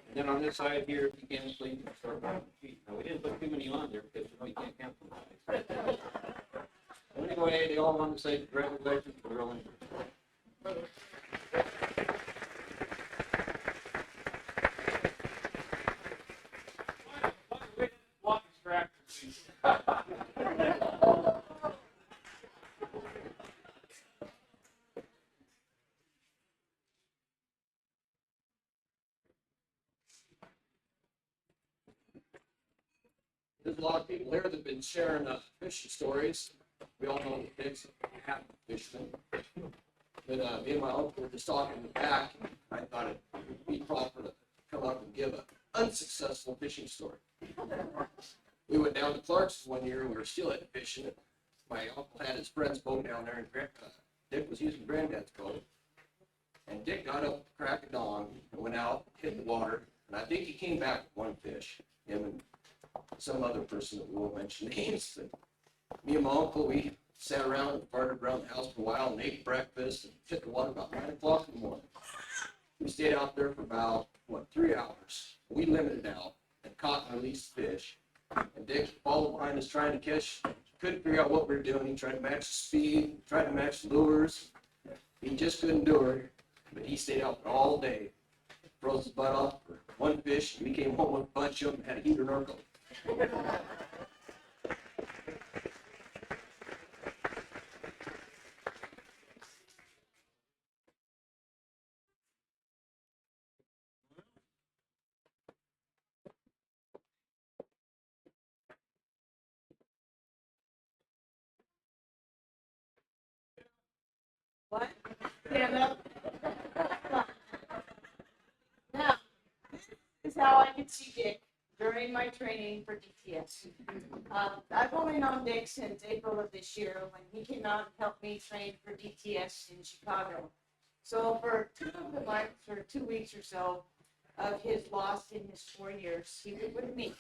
And then on this side here, if you can't sleep, you start counting sheep. Now, we didn't put too many on there because you can't count them. So anyway, they all want to say congratulations to Earl and Walk extractor, please. There's a lot of people here that have been sharing fishing stories. We all know the Dick's a happy fisherman. But me and my uncle were just talking in the back, and I thought it would be proper to come up and give an unsuccessful fishing story. We went down to Clarkson one year, and we were still at fishing. My uncle had his friend's boat down there, and Dick was using Granddad's boat. And Dick got up at the crack of dawn and went out, hit the water, and I think he came back with one fish. Him and some other person that we won't mention names. But me and my uncle, we sat around and farted around the house for a while and ate breakfast and hit the water about 9 o'clock in the morning. We stayed out there for about, 3 hours. We limited out and caught and released fish. And Dick followed behind us trying to catch. Couldn't figure out what we were doing. He tried to match the speed, tried to match the lures. He just couldn't do it. But he stayed out there all day. Froze his butt off for one fish. And we came home with a bunch of them and had a heater in our coat. What? Stand up. Now, this is how I could see Dick during my training for DTS. I've only known Dick since April of this year when he came out and helped me train for DTS in Chicago. So for 2 of the months or 2 weeks or so of his lost in his 4 years, he was with me.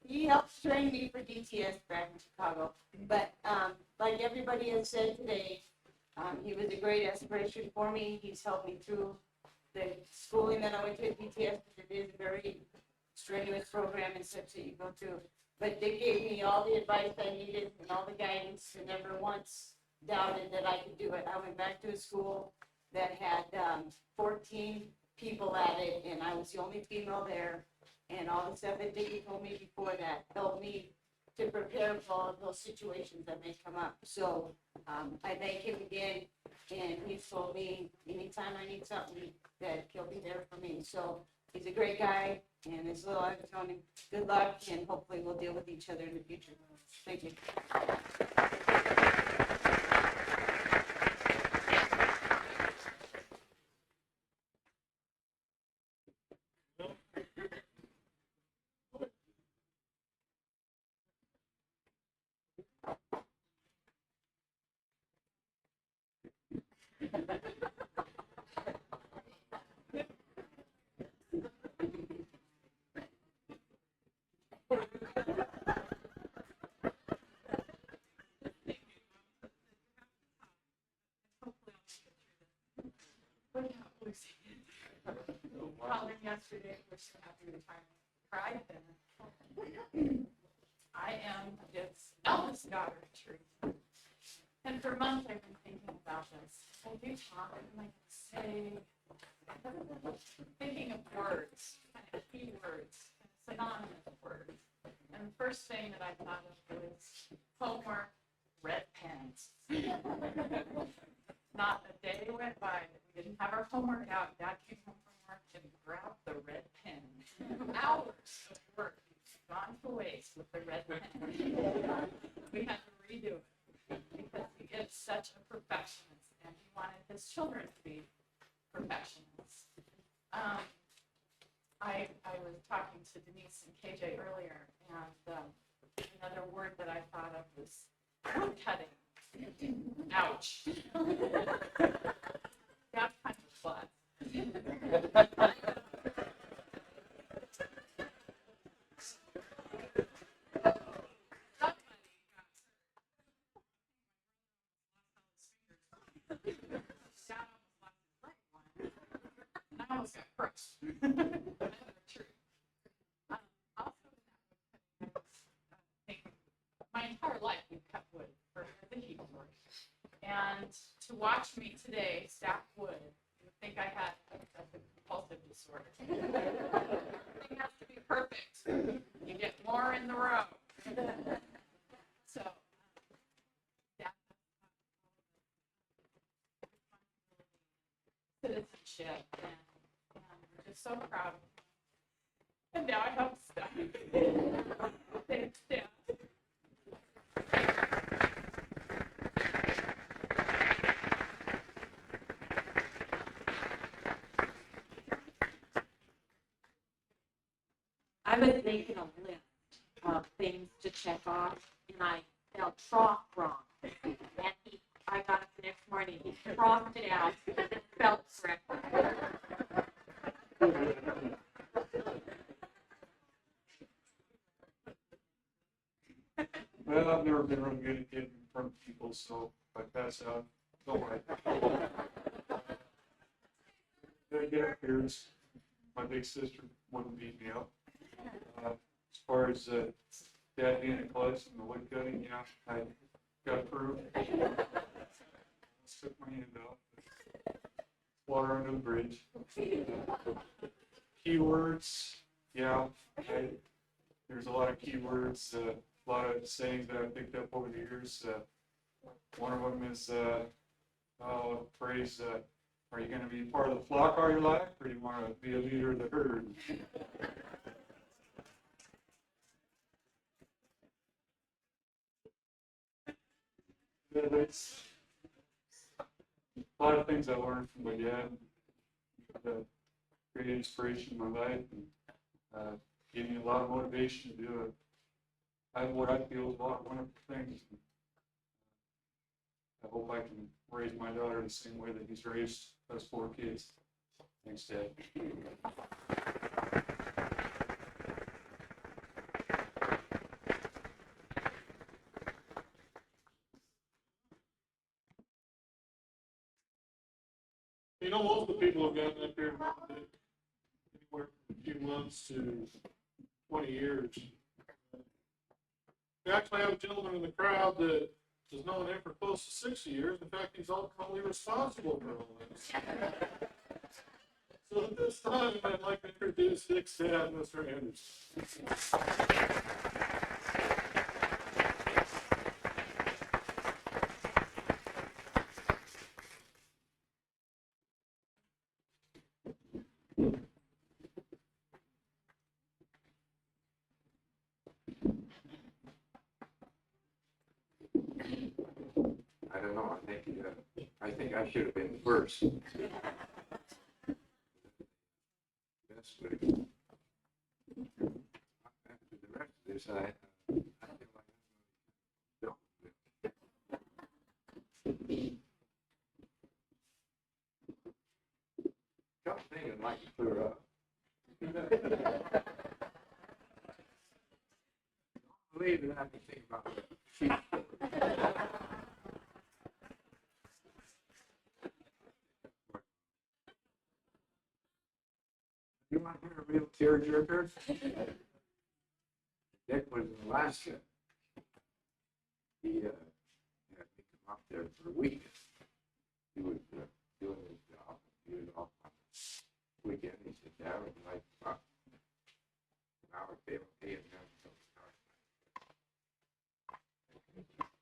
he helps train me for DTS back in Chicago. But, like everybody has said today, he was a great inspiration for me. He's helped me through the schooling that I went to at DTS, because it is a very strenuous program and such that you go through. But they gave me all the advice I needed and all the guidance, and never once doubted that I could do it. I went back to a school that had 14 people at it, and I was the only female there. And all the stuff that Dickie told me before that helped me to prepare for all of those situations that may come up. So I thank him again, and he's told me anytime I need something that he'll be there for me. So he's a great guy, and as little I've known him, good luck, and hopefully we'll deal with each other in the future. Thank you. Calling yesterday, we're so happy to cried then. I am its eldest daughter, Teresa. And for months I've been thinking about this. I do talk, and like say, thinking of words, kind of key words, synonymous words. And the first thing that I thought of was homework, red pens. Not a day went by that we didn't have our homework out. Dad came home from work and grabbed the red pen. Hours of work gone to waste with the red pen. We had to redo it because he is such a perfectionist, and he wanted his children to be perfectionists. I was talking to Denise and KJ earlier, and another word that I thought of was wood cutting. Ouch. That's kind of fun. I almost got crushed. True. Also, my entire life we've cut wood for the heating work. And to watch me today stack wood, you would think I had a compulsive disorder. Everything has to be perfect. You get more in the row. So, citizenship, and we're just so proud of him. And now I help stuff. Thanks, Dad. I was making a list of things to check off, and I spelled trough wrong. And I got up the next morning, he crossed it out, because it spelled correctly. Well, I've never been real good at getting in front of people, so if I pass out, don't worry. Then I get up here, my big sister wouldn't beat me up. As far as Dad being a klutz and the wood cutting, yeah, I got approved. Stuck my hand out. Water under the bridge. Keywords, yeah, there's a lot of keywords, a lot of sayings that I picked up over the years. One of them is phrase, are you going to be part of the flock all your life, or do you want to be a leader of the herd? Yeah, there's a lot of things I learned from my dad. Great inspiration in my life, and gave me a lot of motivation to do it. What I feel is a lot of wonderful things. I hope I can raise my daughter the same way that he's raised us 4 kids. Thanks, Dad. You know, most of the people have gotten up here in anywhere from a few months to 20 years. We actually have a gentleman in the crowd that has known him for close to 60 years. In fact, he's ultimately responsible for all this. So at this time, I'd like to introduce Dick's dad, Mr. Anderson. I don't know, I think I should have been first. That's good. After the rest of this, I feel like I'm got a thing I'd like to clear up. I believe that I can think about it. You want to hear a real tearjerker? Dick was in Alaska. He had me come up there for a week. He was doing his job. He was off on the weekend. He said, Dad, would you like to talk? And I would be okay and then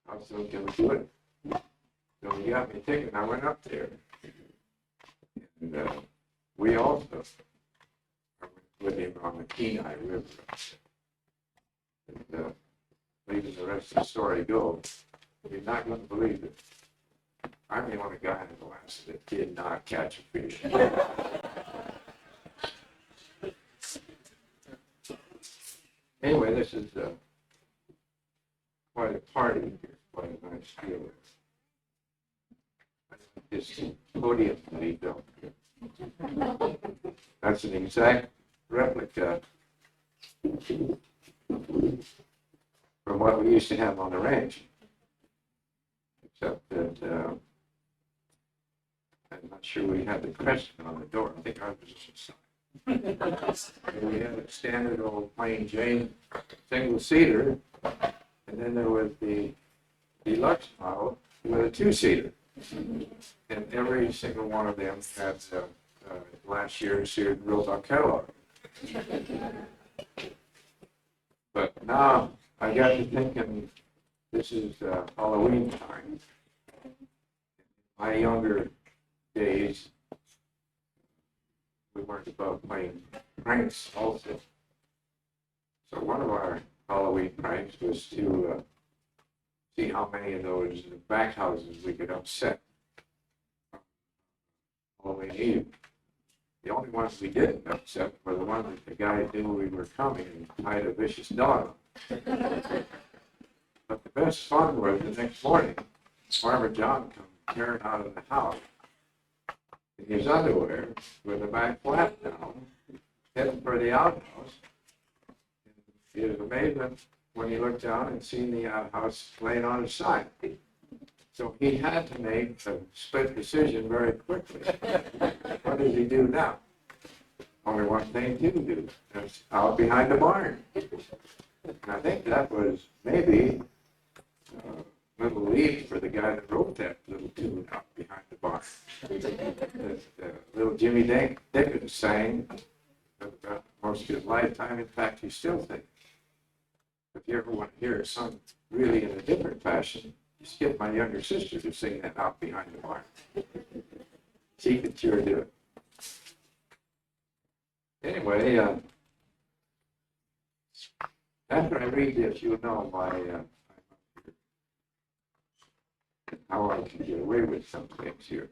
how soon can we do it? So he got me thinking. I went up there. And we also with him on the Kenai River. And leaving the rest of the story go, you're not going to believe it. I'm the only guy in Alaska that did not catch a fish. Anyway, this is quite a party here, quite a nice deal. This podium that he built here. That's an exact replica from what we used to have on the ranch, except that I'm not sure we had the crescent on the door. I think ours was on the side. We had a standard old plain Jane single seater, and then there was the deluxe model with a two-seater, and every single one of them had last year's seared Roosevelt catalog. But now I got to thinking, this is Halloween time. My younger days, we weren't above playing pranks also. So one of our Halloween pranks was to see how many of those back houses we could upset Halloween Eve. The only ones we didn't upset were the ones that the guy knew we were coming and tied a vicious dog on. But the best fun was the next morning. Farmer John come tearing out of the house in his underwear with the back flap down, heading for the outhouse. He was amazing when he looked down and seen the outhouse laying on his side. So he had to make a split decision very quickly. What does he do now? Only one thing to do. That's out behind the barn. And I think that was maybe a little lead for the guy that wrote that little tune out behind the barn. Little Jimmy Dickens sang about most of his lifetime. In fact, he still sings. If you ever want to hear it sung really in a different fashion, just get my younger sister to sing that out behind the barn. She could sure do it. Anyway, after I read this, you'll know how I can get away with some things here.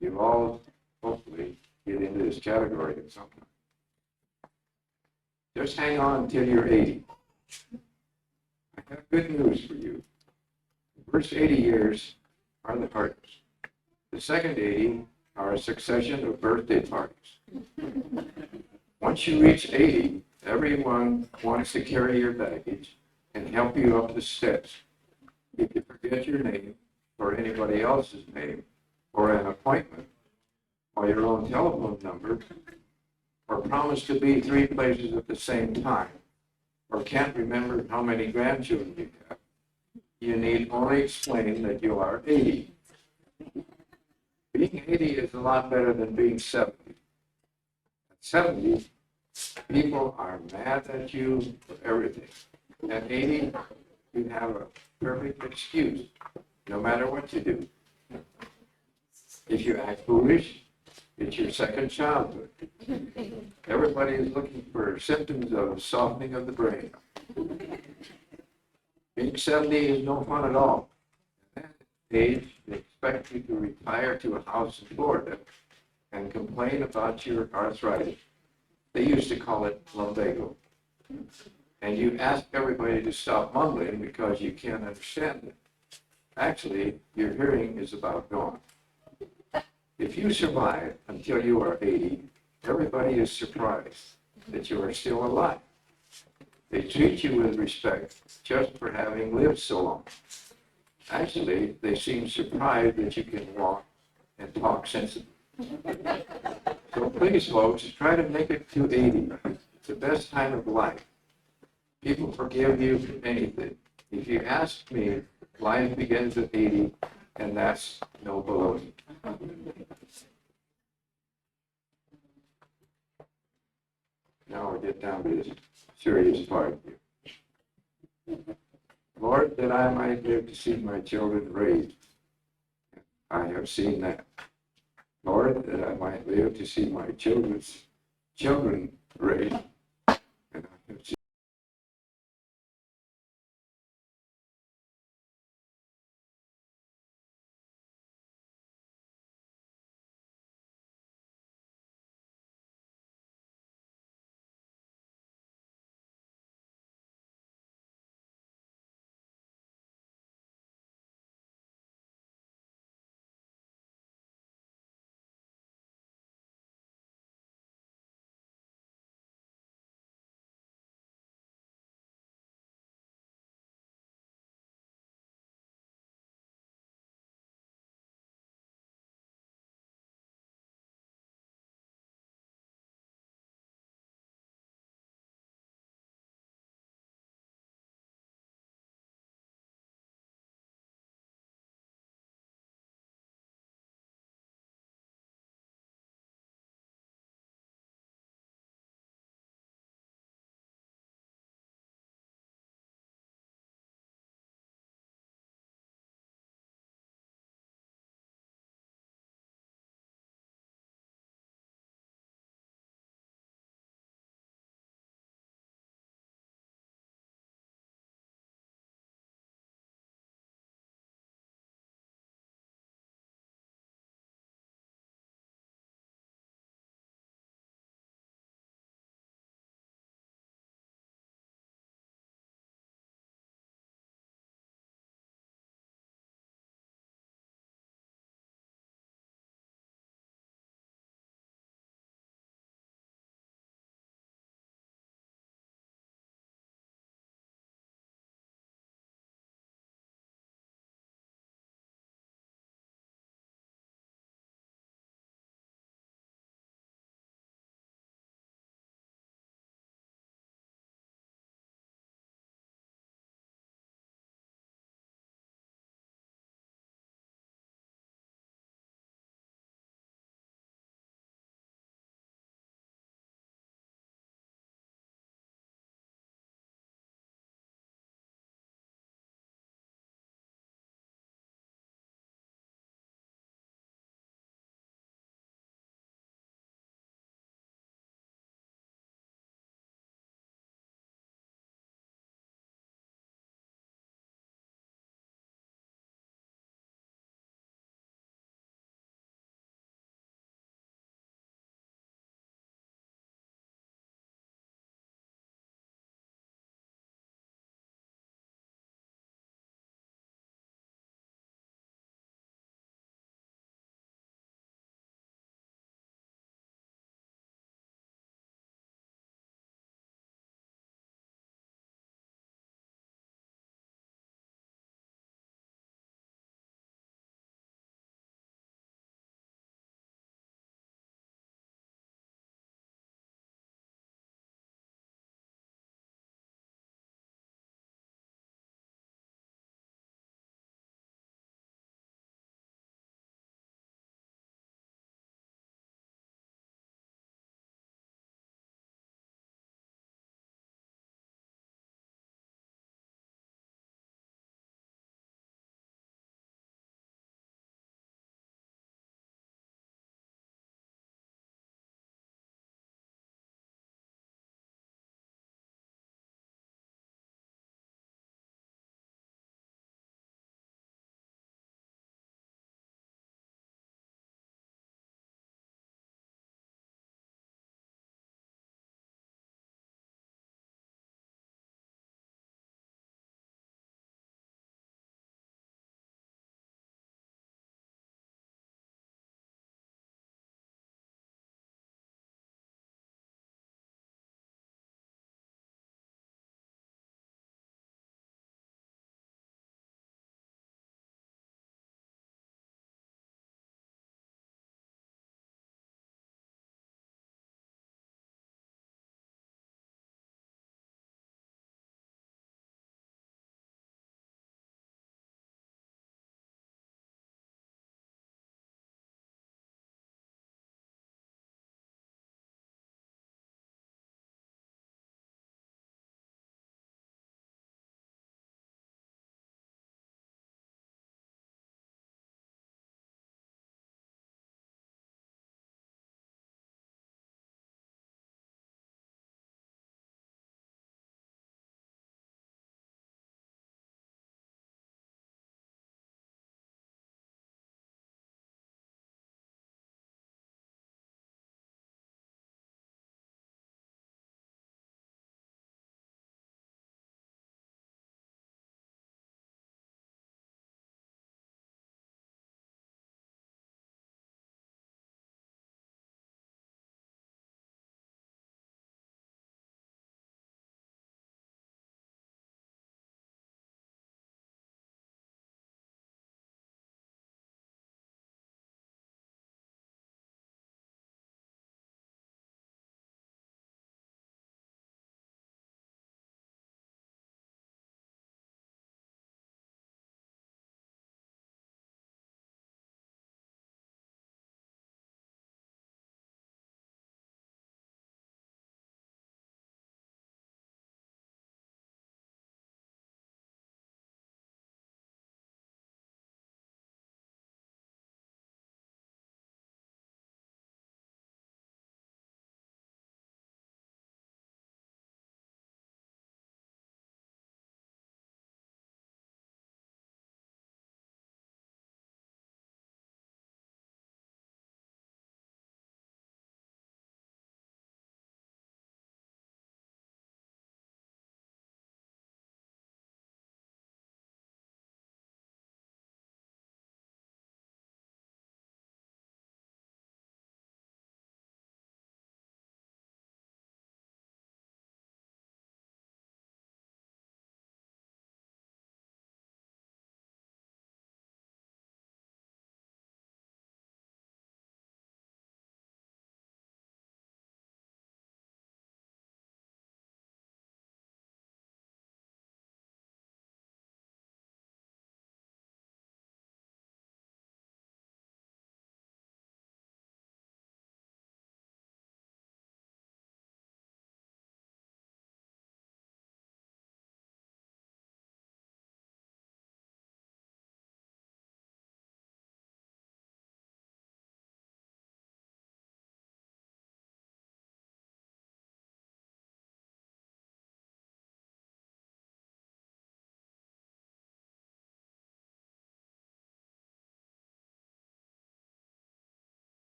You all hopefully get into this category at some time. Just hang on until you're 80. I got good news for you. The first 80 years are the hardest. The second 80 are a succession of birthday parties. Once you reach 80, everyone wants to carry your baggage and help you up the steps. If you forget your name or anybody else's name, or or an appointment, or your own telephone number, or promise to be 3 places at the same time, or can't remember how many grandchildren you have, you need only explain that you are 80. Being 80 is a lot better than being 70. At 70, people are mad at you for everything. At 80, you have a perfect excuse, no matter what you do. If you act foolish, it's your second childhood. Everybody is looking for symptoms of a softening of the brain. Being 70 is no fun at all. At that age, they expect you to retire to a house in Florida and complain about your arthritis. They used to call it lumbago. And you ask everybody to stop mumbling because you can't understand it. Actually, your hearing is about gone. If you survive until you are 80, everybody is surprised that you are still alive. They treat you with respect just for having lived so long. Actually, they seem surprised that you can walk and talk sensibly. So please, folks, try to make it to 80. It's the best time of life. People forgive you for anything. If you ask me, life begins at 80, and that's no baloney. Now we get down to this serious part here. Lord, that I might live to see my children raised. I have seen that. Lord, that I might live to see my children's children raised. And I have seen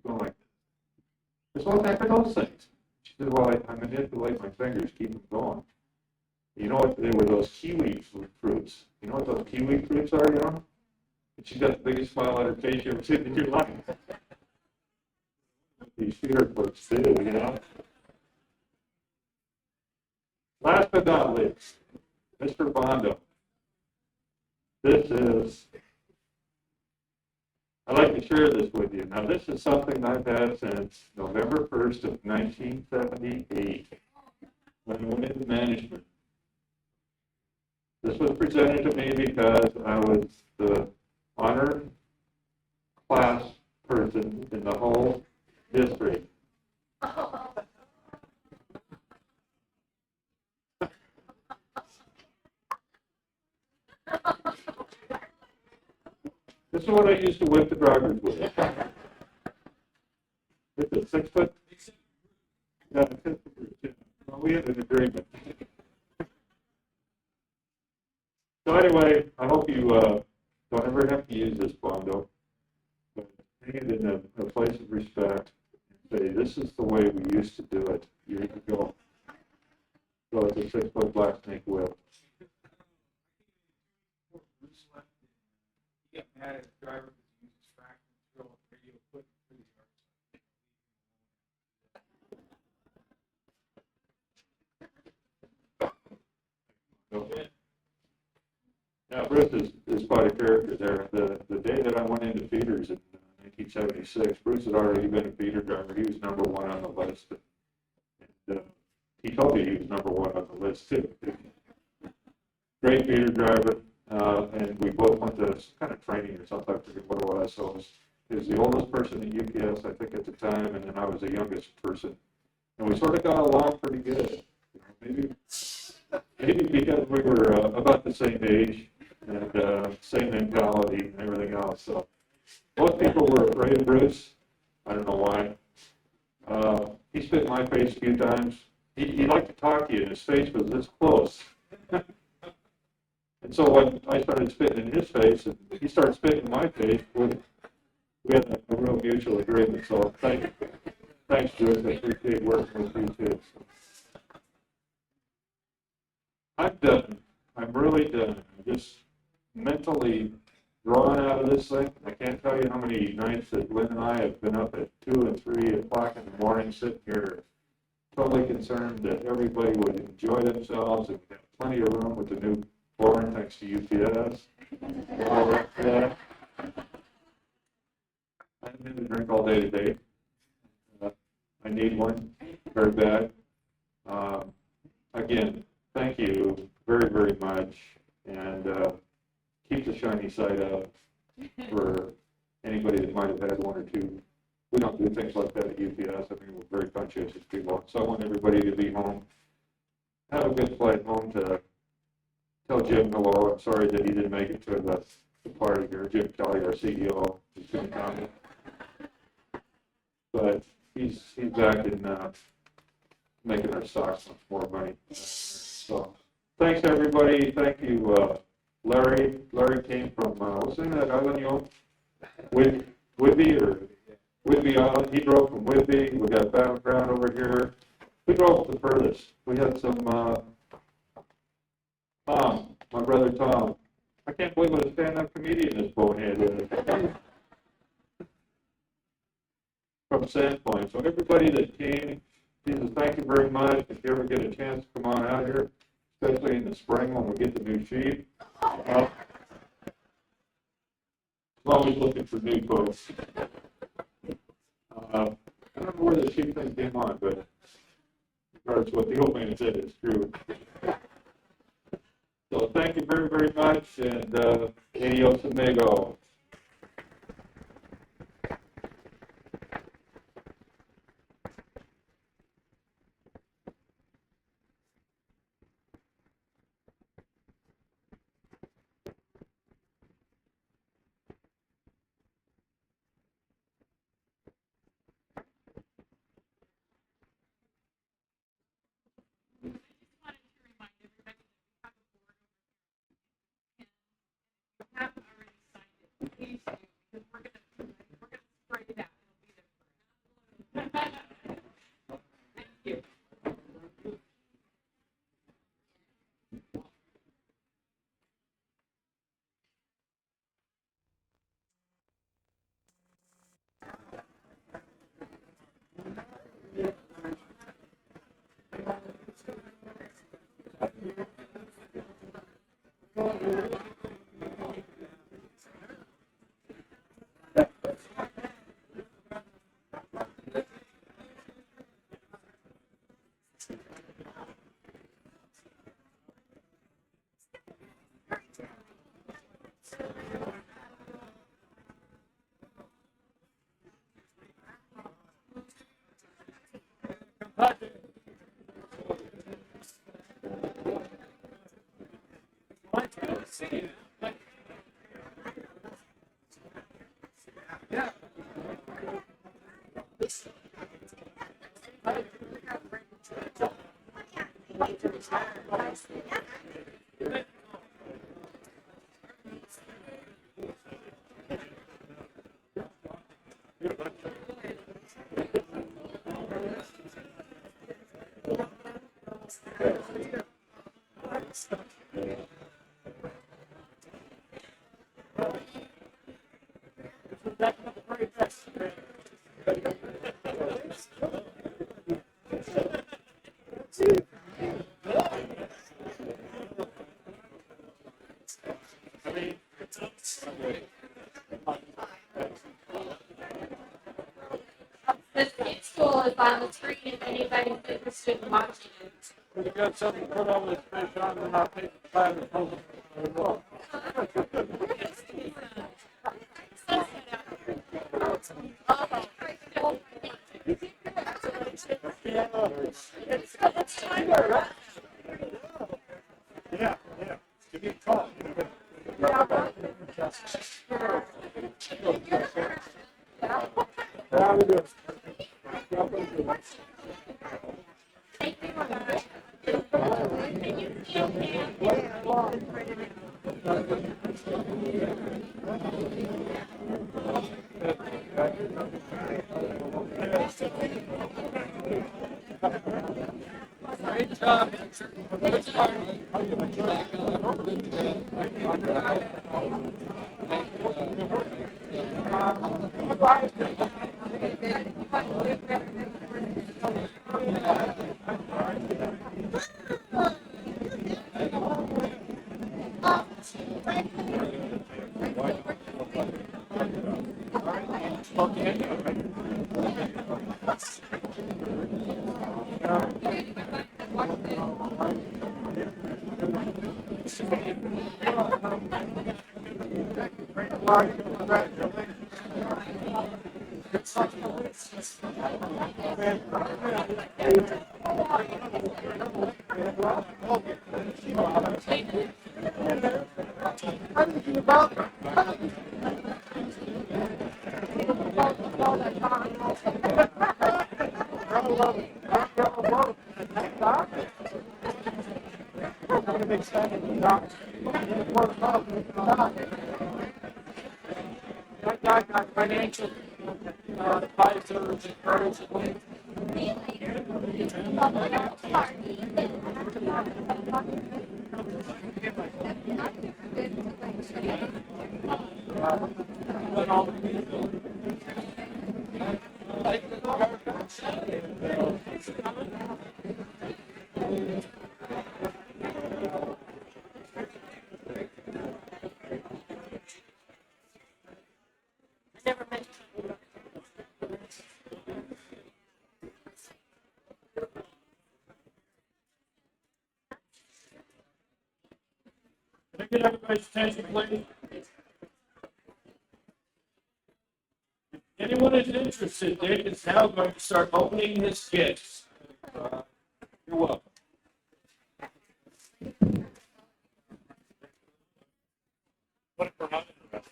You're going like, this what the heck are those things? She said, well, I manipulate my fingers, keep them going. You know what, they were those kiwi fruits. You know what those kiwi fruits are, you know? And she got the biggest smile on her face you ever seen in your life. These feeder fruits do, you know? Last but not least, Mr. Bondo. This is, I'd like to share this with you. Now, this is something I've had since November 1st of 1978, when I went into management. This was presented to me because I was the honor class person in the whole district. This is what I used to whip the drivers with. It's a 6 foot. Yeah, well, we had an agreement. So anyway, I hope you don't ever have to use this, Bondo. But hang it in a place of respect and say, this is the way we used to do it years ago. So it's a 6 foot black snake whip. He got mad at the driver because he used his fraction to throw a radio equipment through the Okay. Now, Bruce is quite a character there. The day that I went into feeders in 1976, Bruce had already been a feeder driver. He was number one on the list. And he told me he was number one on the list, too. Great feeder driver. And we both went to some kind of training or something. I forget what it was. So he was the oldest person at UPS, I think, at the time. And then I was the youngest person. And we sort of got along pretty good. Maybe because we were about the same age and same mentality and everything else. So most people were afraid of Bruce. I don't know why. He spit in my face a few times. He liked to talk to you, and his face was this close. And so when I started spitting in his face, and he started spitting in my face, we had a real mutual agreement. So thanks, Bruce. I appreciate working with you too. I'm done. I'm really done. I'm just mentally drawn out of this thing. I can't tell you how many nights that Lynn and I have been up at 2 and 3 o'clock in the morning sitting here totally concerned that everybody would enjoy themselves and have plenty of room with the new barn thanks to UPS. Yeah. I didn't need to drink all day today. I need one very bad. Again, thank you very, very much, and keep the shiny side up for anybody that might have had one or two. We don't do things like that at UPS. I mean, we're very conscientious people. So I want everybody to be home. Have a good flight home to tell Jim hello. I'm sorry that he didn't make it to the party here. Jim Kelly, our CEO, is going to come. But he's back in making our stocks much more money. So thanks, everybody. Thank you, Larry. Larry came from, what's the name of that island you own? Whidbey Island. He drove from Whidbey. We got battleground over here. We drove the furthest. We had some, Tom, my brother Tom. I can't believe what a stand-up comedian this bonehead is. From Sandpoint. So everybody that came, Jesus, thank you very much. If you ever get a chance to come on out here, especially in the spring when we get the new sheep. I'm always looking for new folks. I don't know where the sheep thing came on, but regardless of what the old man said, it's true. So thank you very, very much, and adios amigo. Haven't already signed it, please do, because we're gonna spray that. It'll be there forever. This kid school is on the screen if anybody's interested in watching it. You got something to put all this fish on and I'll take the time to hold it. Yeah, yeah. Give me a call. How we doing? Great job. Good start. Financial advisors encourage Can I get everybody's attention, please? If anyone is interested, Dick is now going to start opening his gifts. You're welcome. What if we're not interested?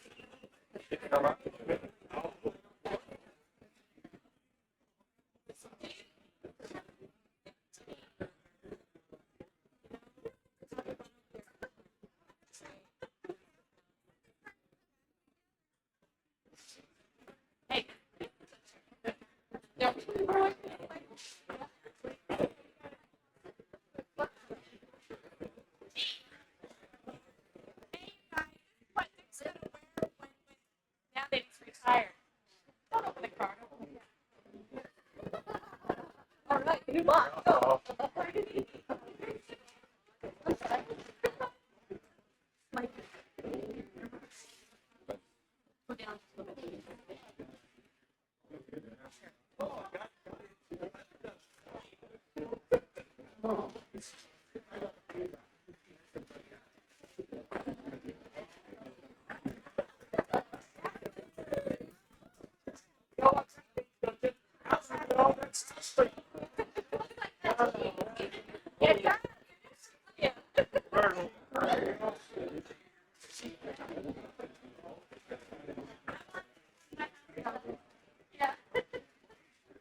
Hey.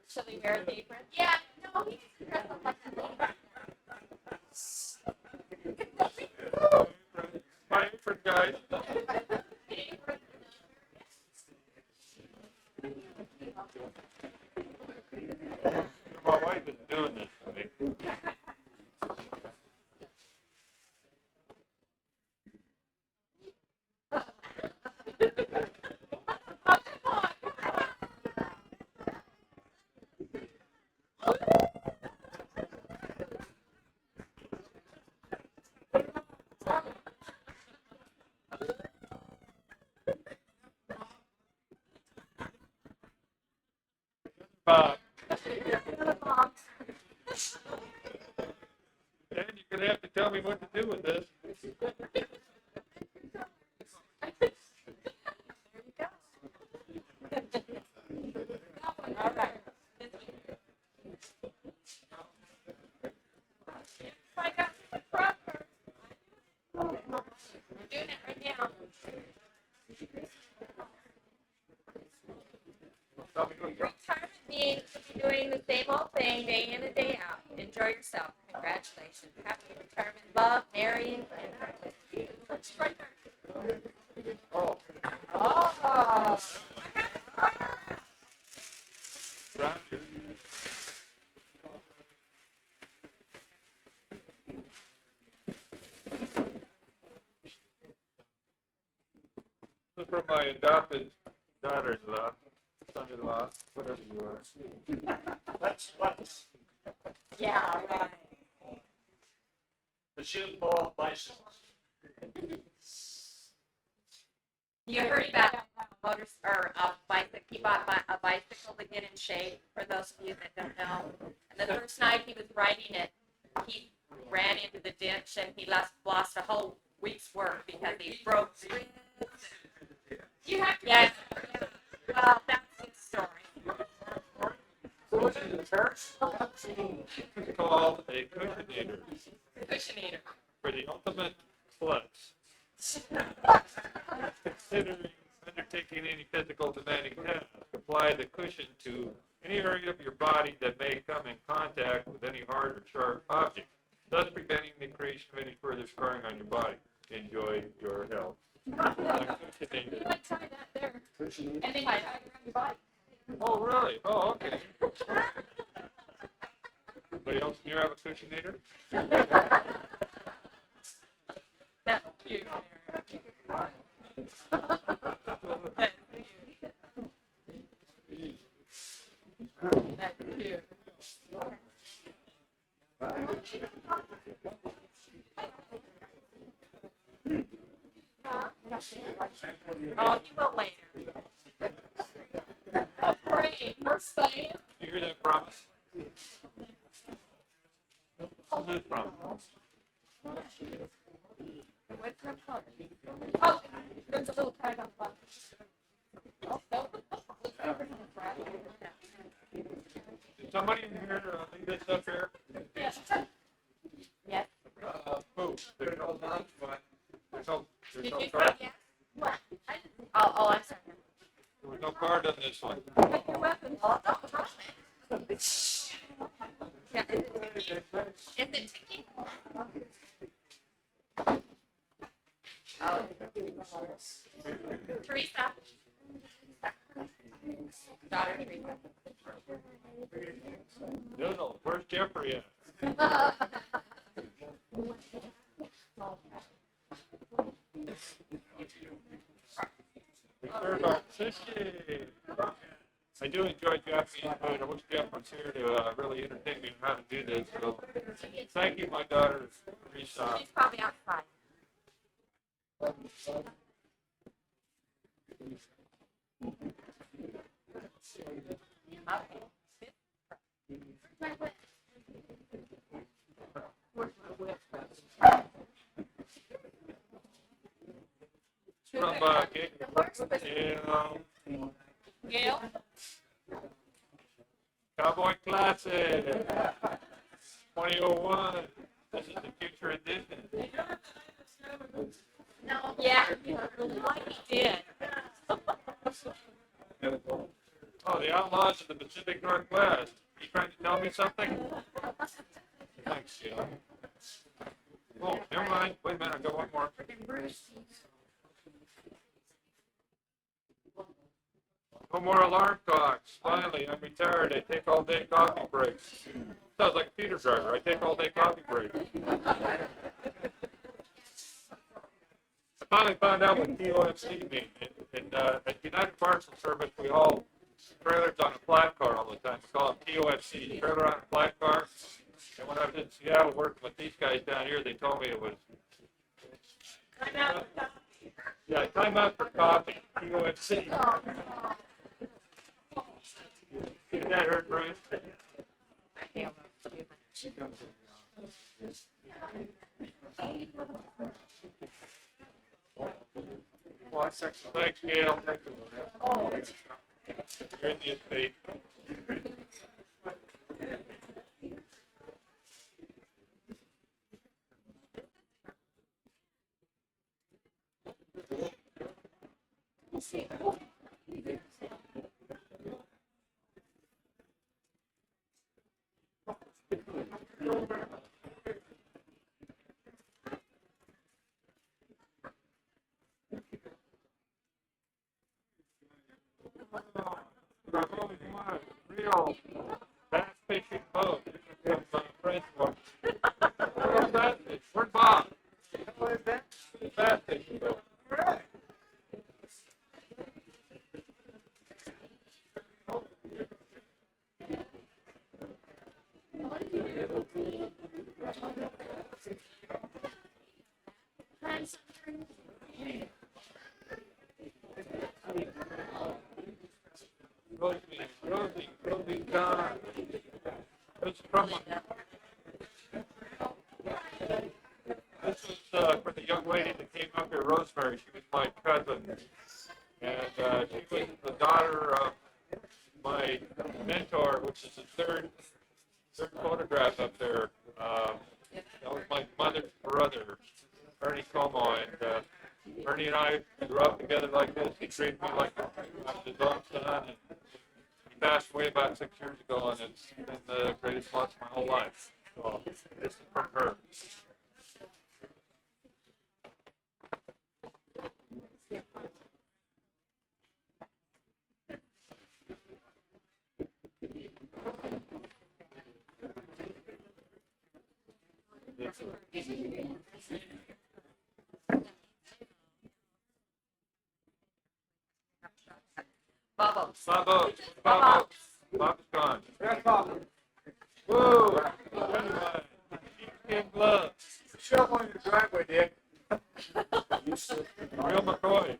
So they wear the apron? Yeah, no, he just dressed up like that. My apron guy. My wife is doing this for me. Bob. And you're gonna have to tell me what to do with this. All right. I got the proper. I'm doing it right now. Retirement means you're doing the same old thing day in and day out. Enjoy yourself. Congratulations. Happy retirement. Love, Marion. Right there. Oh. This is from my adopted daughter-in-law, son-in-law, whatever you are. That's. Yeah, right. The shoe ball bicycles. You heard about motors or a bicycle? He bought a bicycle to get in shape. For those of you that don't know, and the first night he was riding it, he ran into the ditch and he lost a whole week's work because he broke. You have to. Yes. Well, that's his story. So what's in the church? It's called a cushionator. Cushionator. For the ultimate flex. Considering undertaking any physical demanding task, apply the cushion to any area of your body that may come in contact with any hard or sharp object, thus preventing the creation of any further scarring on your body. Enjoy your health. You want to try that there. And then you tie it around your body. Oh, really? Oh, okay. Anybody else here have a cushionator? That's cute. That's cute. Oh, you will later. Great, we're staying. You hear that promise? Who's this from? What's her color? Oh, there's a little tag on the bottom. Oh, no. Did somebody in here leave this up here? Yes. Yes. Who? There's no card. There's Did no you card. say yes? What? Oh, I'm sorry. There was no card on this one. Pick your weapon. Oh, don't trust me. Yeah, is it ticking? Is it ticking? Oh. Teresa. Daughter Teresa. No, where's Jeffrey at? We serve our sushi. I I do enjoy Jeff being good. I wish Jeff was here to really entertain me on how to do this. So thank you, my daughter, Teresa. She's probably outside. From Gail? Cowboy Classic 2001. This is the future edition. No. Yeah, what he did. Oh, the Outlaws of the Pacific Northwest. You trying to tell me something? Thanks, Sheila. Oh, never mind. Wait a minute, I got one more. No more alarm clocks. Finally, I'm retired. I take all day coffee breaks. Sounds like a Peter driver. I take all day coffee breaks. I finally found out what TOFC means. At United Parcel Service, we haul trailers on a flat car all the time. We call it TOFC, trailer on a flat car. And when I was in Seattle working with these guys down here, they told me it was. Yeah, time out for coffee. TOFC. Did that hurt, Bruce? Thanks, Gail. You're in the estate. Real bass fishing boat. French one. Where's Bob? What is that? Bass fishing boat. Rosie John. This is from this was for the young lady that came up here, Rosemary. She was my cousin, and she was the daughter of my mentor, which is the third photograph up there. That was my mother's brother, Ernie Como, and Ernie and I grew up together like this. He treated me like I was his own son, and he passed away about 6 years ago, and it's been the greatest loss of my whole life. So this is from her. Bubbles. Bubbles. Bubbles. Bob's gone. That's Bob. Whoa. Sheepskin gloves. Show up on your driveway, Dick. Real McCoy.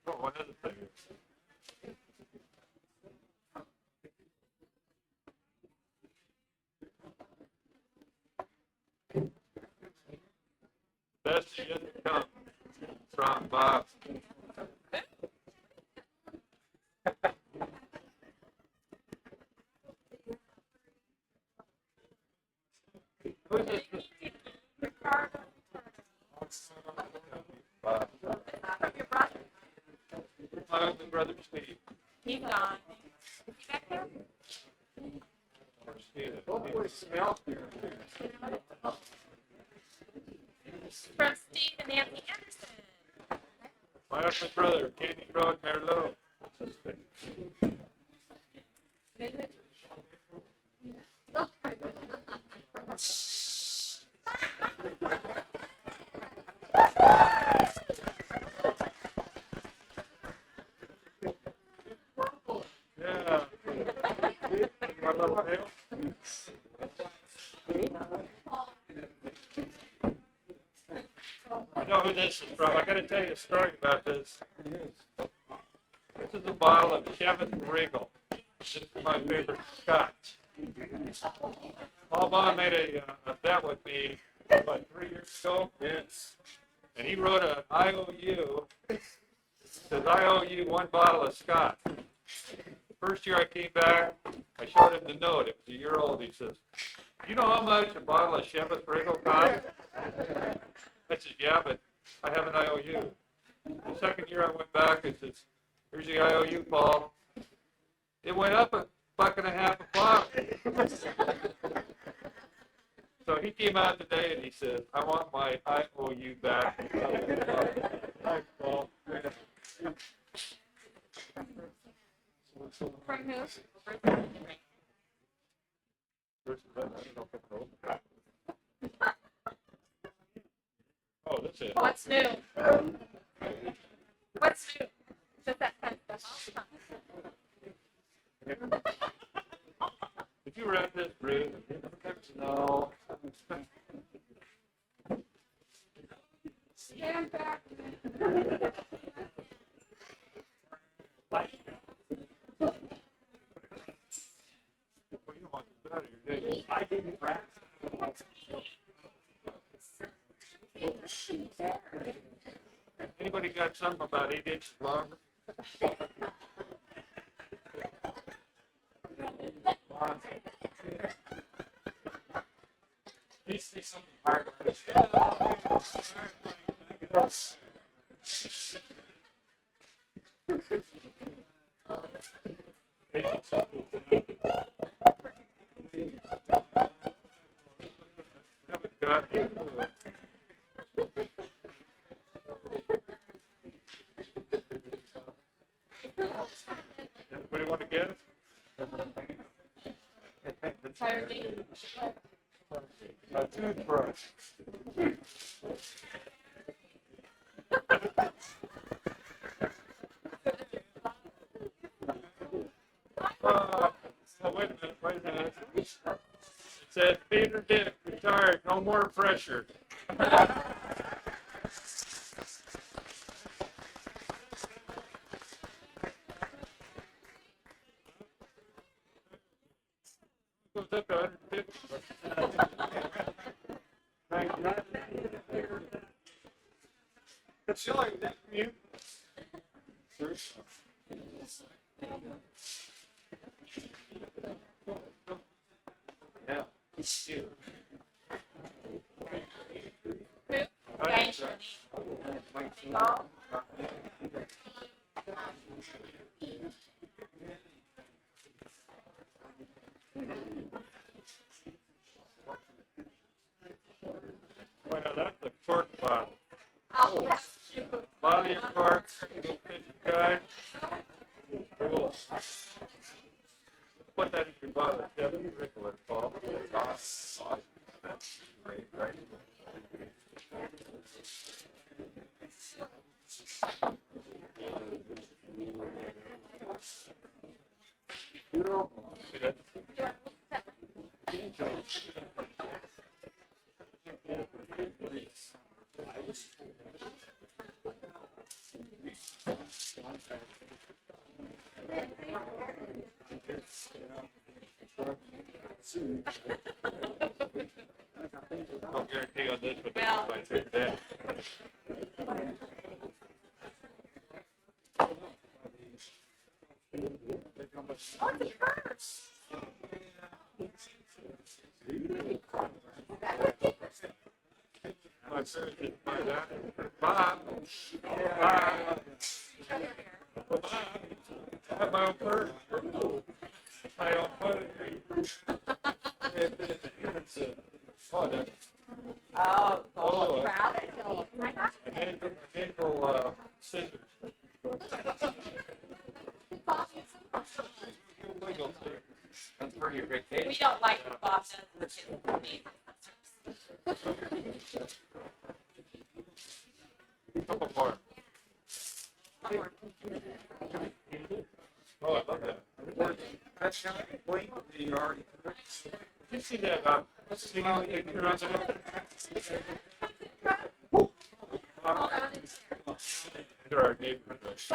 Oh, one other thing. Best yet to come from Bob. Who's this? Ricardo. Bob. From your brother. My ugly brother Steve. He's gone. Is he back there? Or Steve. Hopefully smell here. From Steve and Nancy Anderson. My ugly brother, Candy Road, Merlot. My little tail. I know who this is from. I gotta tell you a story about this. This is a bottle of Chivas Regal. This is my favorite scotch. Paul Bond made a bet with me about 3 years ago. Yes. And he wrote an IOU. Says, I owe you 1 bottle of scotch. The first year I came back, I showed him the note. It was a year old. He says, you know how much a bottle of Chivas Regal costs? I said, yeah, but I have an IOU. The second year I went back, I said, here's the IOU, Paul. It went up $1.50 a bottle. So he came out today and he said, I want my IOU back. Thanks, Paul. From who? Oh, that's it. What's new? What's new? Just that kind of stuff. Did you read this, Bruce? No. Stand back. I didn't practice. Anybody got something about 8 inches longer? You say something hard. Everybody want to get it? A toothbrush. Wait a minute. It says Peter Dick retired, no more pressure. Goes up to 150. It's like that mute. Yeah. Well, that's a cork bottle. Oh, shoot. Bottle of cork, little pitch guy. Cool. Put that in your bottle, Kevin. Wrinkle it, Paul. That's great, right? You know, see that? I'll guarantee on this, but Well. I take that. Oh, it's a purse. My purse is my dad. Bob. Bob. Bob. I have my own purse. My own purse. Oh, that. Oh, proud of you. Handle scissors. That's for your vacation. We don't like the Bob does. Couple more. Oh, I love that. That's how you wait, you already. You see that, singing in Toronto? There are neighborhoods.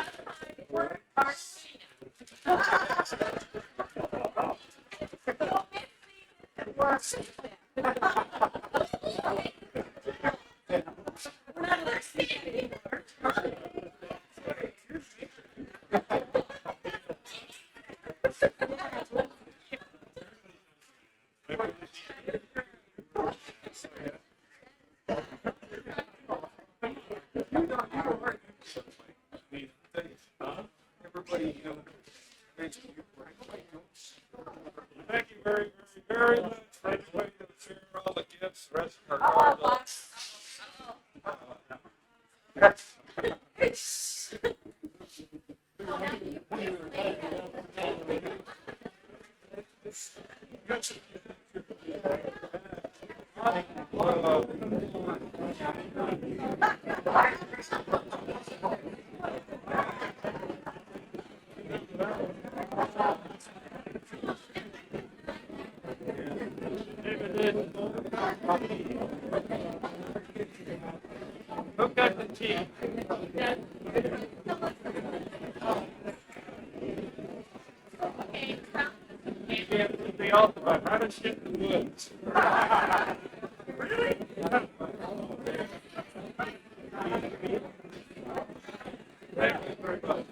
Everybody, thank you. Thank you very, very, very much for everybody that's here, all the gifts, the rest of our cards. Who got the tea? The ultimate, how to ship the woods. Really? Thank you very much.